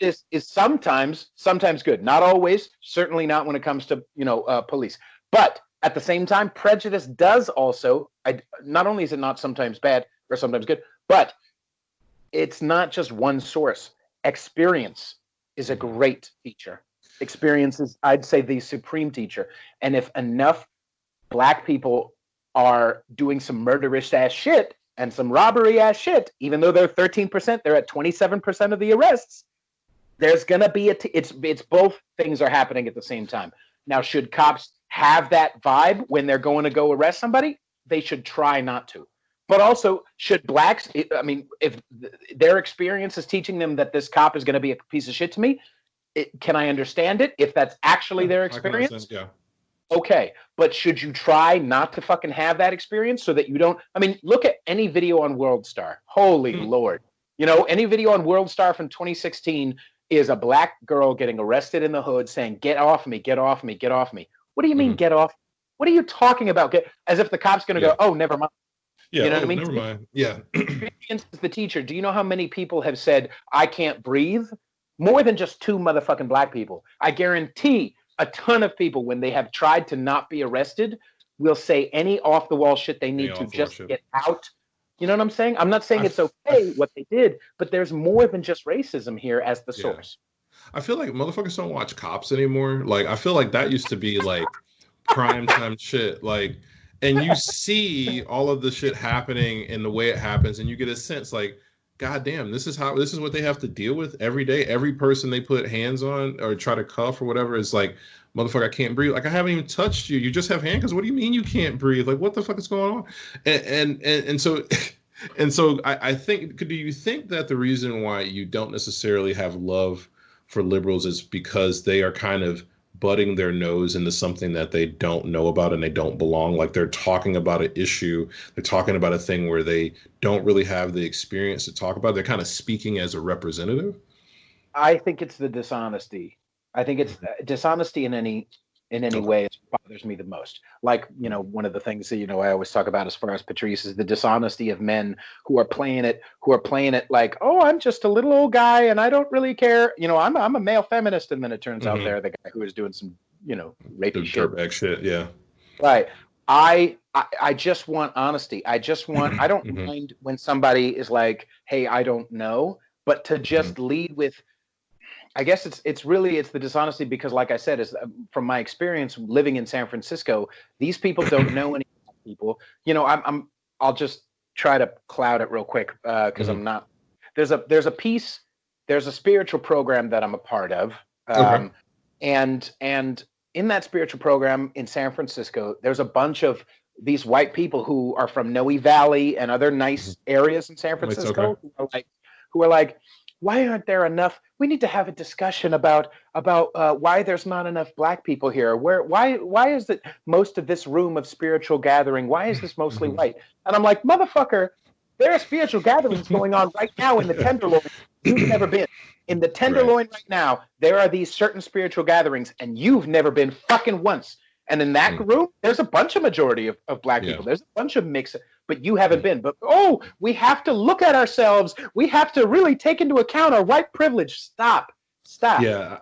Is sometimes good, not always. Certainly not when it comes to police. But at the same time, prejudice does also. Not only is it not sometimes bad or sometimes good, but it's not just one source. Experience is a great teacher. Experience is, I'd say, the supreme teacher. And if enough black people are doing some murderous ass shit and some robbery ass shit, even though they're 13%, they're at 27% of the arrests. There's gonna be it's both things are happening at the same time. Now, should cops have that vibe when they're going to go arrest somebody? They should try not to. But also, should blacks, I mean, if their experience is teaching them that this cop is going to be a piece of shit to me, can I understand it if that's actually their experience? Yeah. Okay, but should you try not to fucking have that experience so that you don't? I mean, look at any video on World Star. Holy Lord. Any video on World Star from 2016 is a black girl getting arrested in the hood saying, "Get off me, get off me, get off me." What do you mean, get off? What are you talking about? As if the cop's going to go, "Oh, never mind." Yeah, you know what I mean? Never mind. Yeah. Experience is the teacher. Do you know how many people have said, "I can't breathe"? More than just two motherfucking black people. I guarantee a ton of people, when they have tried to not be arrested, will say any off the wall shit they need to just get out. You know what I'm saying? I'm not saying it's okay what they did, but there's more than just racism here as the source. I feel like motherfuckers don't watch Cops anymore. Like, I feel like that used to be like prime time shit. Like, and you see all of the shit happening and the way it happens, and you get a sense like, God damn, this is what they have to deal with every day. Every person they put hands on or try to cuff or whatever is like, motherfucker, I can't breathe. Like, I haven't even touched you. You just have handcuffs. What do you mean you can't breathe? Like, what the fuck is going on? And so I think, do you think that the reason why you don't necessarily have love for liberals is because they are kind of butting their nose into something that they don't know about and they don't belong? Like, they're talking about an issue, they're talking about a thing where they don't really have the experience to talk about. They're kind of speaking as a representative. I think it's the dishonesty. I think it's dishonesty in any way bothers me the most. Like, one of the things that, I always talk about as far as Patrice is the dishonesty of men who are playing it like, oh, I'm just a little old guy and I don't really care. I'm a male feminist. And then it turns out they're the guy who is doing some, rapey shit. Dirtbag shit. Yeah. Right. I just want honesty. I don't mind when somebody is like, hey, I don't know, but to just lead with, I guess it's the dishonesty, because like I said, is from my experience living in San Francisco, these people don't know any people. I'll just try to cloud it real quick because I'm not. There's a spiritual program that I'm a part of, and in that spiritual program in San Francisco, there's a bunch of these white people who are from Noe Valley and other nice areas in San It's okay. Francisco who are like, why aren't there enough? We need to have a discussion about why there's not enough black people here. Why is it most of this room of spiritual gathering? Why is this mostly white? And I'm like, motherfucker, there are spiritual gatherings going on right now in the Tenderloin. You've never been. In the Right. Tenderloin right now, there are these certain spiritual gatherings, and you've never been fucking once. And in that Mm. room, there's a bunch of majority of black Yeah. people. There's a bunch of mix, but you haven't Mm. been. But we have to look at ourselves. We have to really take into account our white privilege. Stop. Yeah,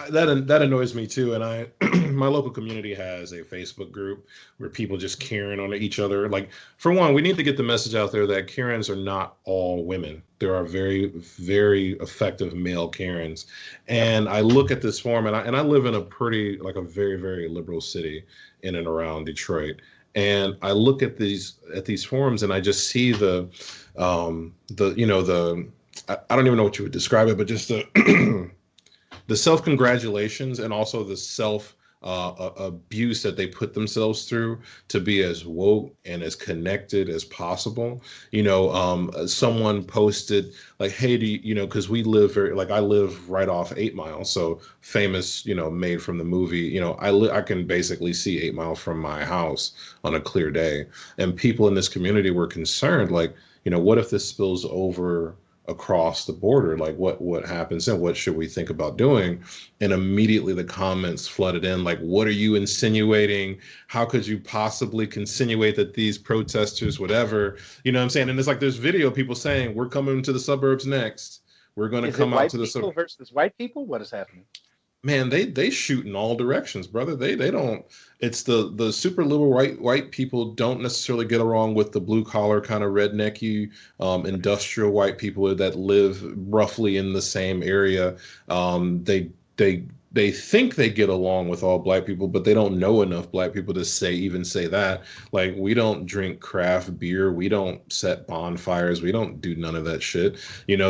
that annoys me too. And my local community has a Facebook group where people just carrying on each other. Like, for one, we need to get the message out there that Karens are not all women. There are very, very effective male Karens. And I look at this forum, and I live in a very, very liberal city in and around Detroit. And I look at these forums, and I just see I don't even know what you would describe it, but just the the self congratulations and also the self abuse that they put themselves through to be as woke and as connected as possible. Someone posted like, "Hey, because we live I live right off 8 Mile, so famous, made from the movie. I can basically see 8 Mile from my house on a clear day, and people in this community were concerned, like, what if this spills over across the border? Like, what happens and what should we think about doing?" And immediately the comments flooded in, like, "What are you insinuating? How could you possibly insinuate that these protesters, whatever?" You know what I'm saying? And it's like there's video of people saying, "We're coming to the suburbs next. We're going to Is it come out white to the people suburbs." versus white people? What is happening? Man, they shoot in all directions, brother. They don't. It's the super liberal white people don't necessarily get along with the blue collar kind of rednecky industrial white people that live roughly in the same area. They think they get along with all black people, but they don't know enough black people to even say that. Like, we don't drink craft beer, we don't set bonfires, we don't do none of that shit.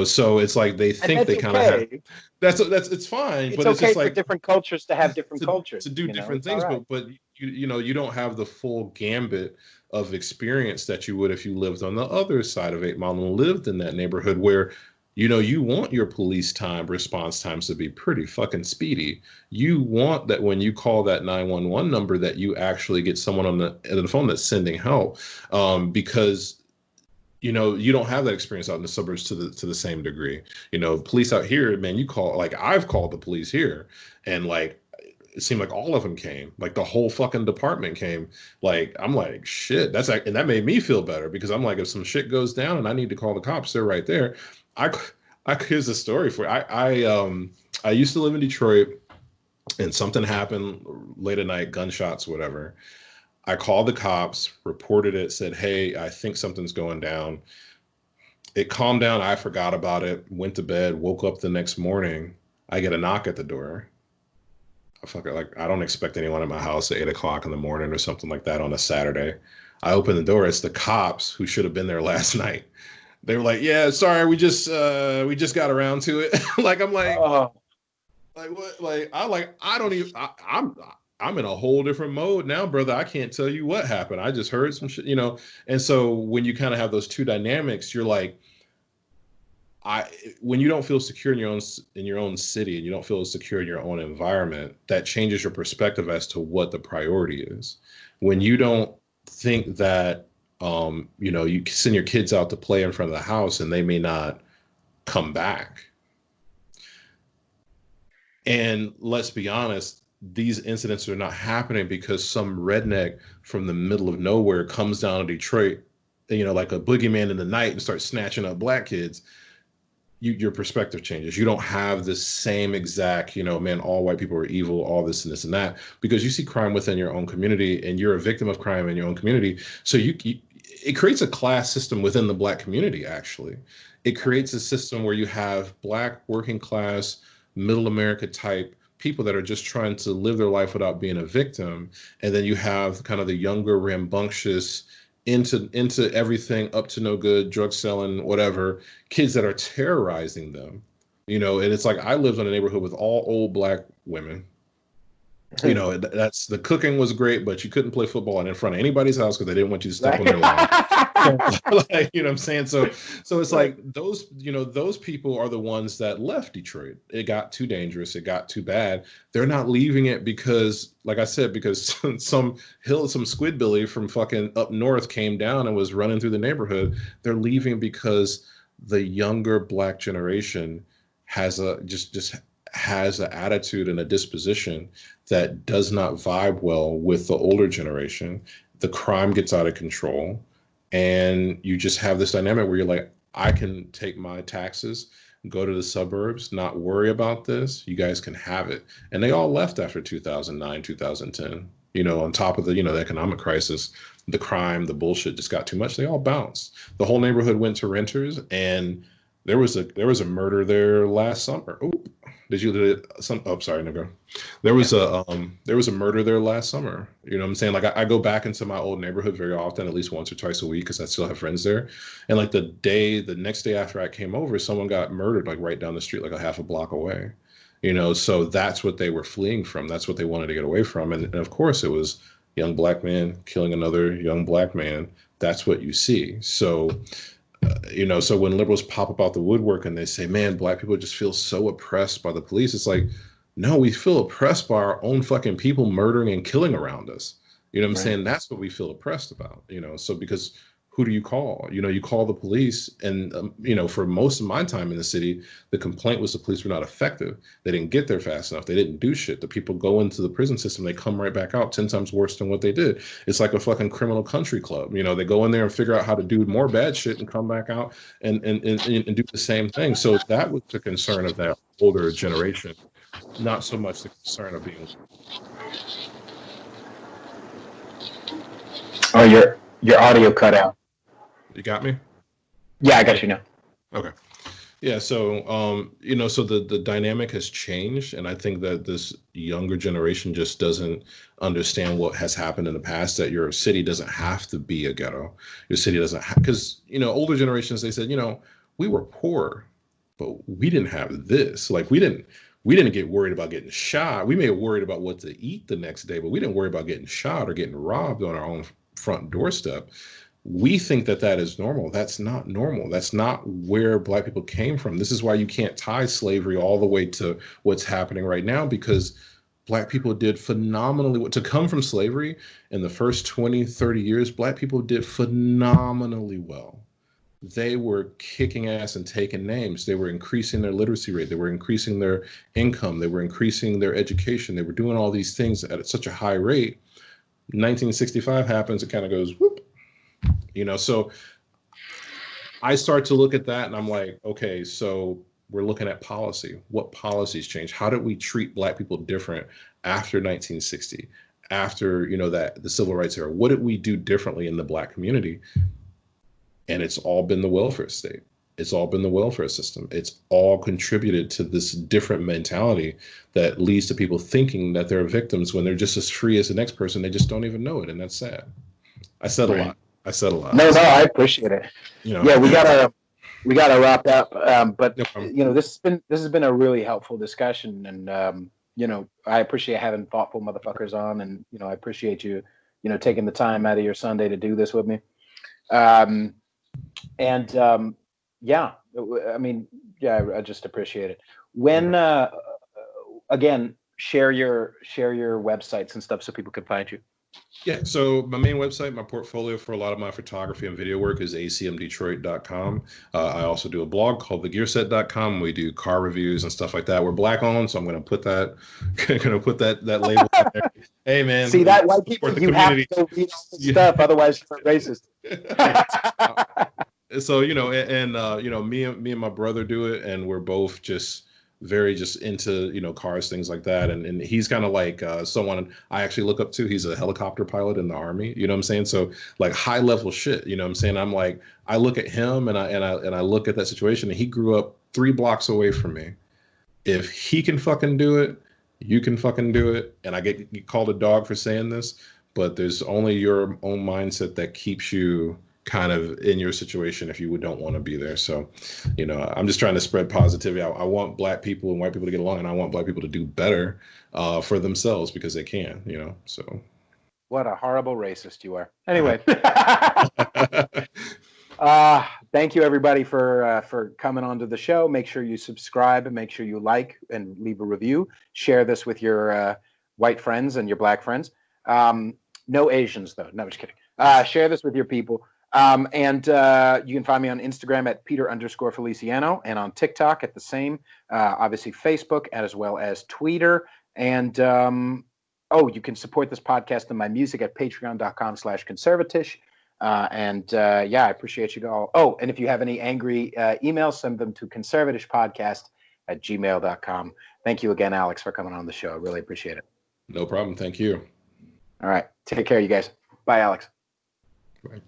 So it's like they And think that's they kind of have. okay. That's it's fine, It's but it's okay just for like different cultures to have different to cultures. do different It's all things, right. but you don't have the full gambit of experience that you would if you lived on the other side of 8 Mile and lived in that neighborhood where you want your police time response times to be pretty fucking speedy. You want that when you call that 911 number that you actually get someone on the phone that's sending help, because you don't have that experience out in the suburbs to the same degree. Police out here, man, you call, like, I've called the police here, and like it seemed like all of them came, like the whole fucking department came. Like, I'm like, shit, and that made me feel better because I'm like, if some shit goes down and I need to call the cops, they're right there. I Here's a story for you. I used to live in Detroit, and something happened late at night, gunshots, whatever. I called the cops, reported it, said, "Hey, I think something's going down." It calmed down. I forgot about it, went to bed, woke up the next morning. I get a knock at the door. I don't expect anyone at my house at 8 o'clock in the morning or something like that on a Saturday. I open the door. It's the cops who should have been there last night. They were like, "Yeah, sorry, we just got around to it." Like, I'm Oh, like, what? I don't even. I'm in a whole different mode now, brother. I can't tell you what happened. I just heard some shit. And so when you kind of have those two dynamics, you're like, when you don't feel secure in your own city, and you don't feel secure in your own environment, that changes your perspective as to what the priority is. When you don't think that, you send your kids out to play in front of the house and they may not come back. And let's be honest, these incidents are not happening because some redneck from the middle of nowhere comes down to Detroit, like a boogeyman in the night, and starts snatching up black kids. Your perspective changes. You don't have this same exact, man, all white people are evil, all this and this and that, because you see crime within your own community and you're a victim of crime in your own community. So it creates a class system within the black community, actually. It creates a system where you have black working class, middle America type people that are just trying to live their life without being a victim. And then you have kind of the younger, rambunctious, into everything, up to no good, drug selling, whatever, kids that are terrorizing them. And it's like, I lived in a neighborhood with all old black women. You know, that's the cooking was great, but you couldn't play football in front of anybody's house because they didn't want you to step on their lawn. So, like, you know what I'm saying? So it's Right. like those, you know, those people are the ones that left Detroit. It got too dangerous. It got too bad. They're not leaving it because, like I said, because some squidbilly from fucking up north came down and was running through the neighborhood. They're leaving because the younger black generation has a just has an attitude and a disposition that does not vibe well with the older generation. The crime gets out of control, and you just have this dynamic where you're like, I can take my taxes, go to the suburbs, not worry about this. You guys can have it. And they all left after 2009, 2010. You know, on top of the, you know, the economic crisis, the crime, the bullshit just got too much. They all bounced. The whole neighborhood went to renters, and there was a murder there last summer. Oh, did you did some? Oh, sorry, no go. There was a murder there last summer. You know what I'm saying? Like I go back into my old neighborhood very often, at least once or twice a week, because I still have friends there. And like the next day after I came over, someone got murdered like right down the street, like a half a block away. You know, so that's what they were fleeing from. That's what they wanted to get away from. And of course, it was young black man killing another young black man. That's what you see. So you know, so when liberals pop up out the woodwork and they say, man, black people just feel so oppressed by the police, it's like, no, we feel oppressed by our own fucking people murdering and killing around us. You know what I'm Right. saying? That's what we feel oppressed about, you know. So because who do you call? You know, you call the police. And, you know, for most of my time in the city, the complaint was the police were not effective. They didn't get there fast enough. They didn't do shit. The people go into the prison system, they come right back out 10 times worse than what they did. It's like a fucking criminal country club. You know, they go in there and figure out how to do more bad shit and come back out and do the same thing. So that was the concern of that older generation, not so much the concern of being. Oh, your audio cut out. You got me? Yeah, I got you now. Okay. Yeah, so you know, so the dynamic has changed, and I think that this younger generation just doesn't understand what has happened in the past. That your city doesn't have to be a ghetto. Your city doesn't have, because you know, older generations, they said, you know, we were poor, but we didn't have this. Like we didn't get worried about getting shot. We may have worried about what to eat the next day, but we didn't worry about getting shot or getting robbed on our own front doorstep. We think that that is normal. That's not normal. That's not where black people came from. This is why you can't tie slavery all the way to what's happening right now, because black people did phenomenally to come from slavery in the first 20, 30 years. Black people did phenomenally well. They were kicking ass and taking names. They were increasing their literacy rate. They were increasing their income. They were increasing their education. They were doing all these things at such a high rate. 1965 happens. It kind of goes whoop. You know, so I start to look at that and I'm like, okay, so we're looking at policy. What policies change? How did we treat black people different after 1960? After, you know, that the civil rights era? What did we do differently in the black community? And it's all been the welfare state. It's all been the welfare system. It's all contributed to this different mentality that leads to people thinking that they're victims when they're just as free as the next person. They just don't even know it. And that's sad. I said a Right. lot. I said a lot. No, I appreciate it. You know, Yeah, we gotta wrap up. But no problem. you know, this has been a really helpful discussion, and you know, I appreciate having thoughtful motherfuckers on, and you know, I appreciate you, you know, taking the time out of your Sunday to do this with me. Um, and yeah, I mean, yeah, I just appreciate it. When again, share your websites and stuff so people can find you. Yeah, so my main website, my portfolio for a lot of my photography and video work is acmdetroit.com. I also do a blog called thegearset.com. We do car reviews and stuff like that. We're black owned, so I'm going to put that that label in there. Hey man, See that white people, you have community. to go read all this stuff, otherwise you're racist. So you know, and you know, me and my brother do it, and we're both just very just into, you know, cars, things like that. And he's kind of like someone I actually look up to. He's a helicopter pilot in the Army, you know what I'm saying? So like high level shit, you know what I'm saying? I'm like, I look at him and I look at that situation, and he grew up 3 blocks away from me. If he can fucking do it, you can fucking do it. And I get called a dog for saying this, but there's only your own mindset that keeps you kind of in your situation if you don't want to be there. So, I'm just trying to spread positivity. I want Black people and white people to get along, and I want Black people to do better for themselves because they can, so. What a horrible racist you are. Anyway. Thank you everybody for coming onto the show. Make sure you subscribe and make sure you like and leave a review. Share this with your white friends and your Black friends. No Asians though. No, just kidding. Share this with your people. And you can find me on Instagram at Peter_Feliciano and on TikTok at the same. Obviously Facebook as well as Twitter. And you can support this podcast and my music at patreon.com/conservatish. I appreciate you all. Oh, and if you have any angry emails, send them to conservatishpodcast@gmail.com. Thank you again, Alex, for coming on the show. I really appreciate it. No problem. Thank you. All right. Take care, you guys. Bye, Alex. Bye.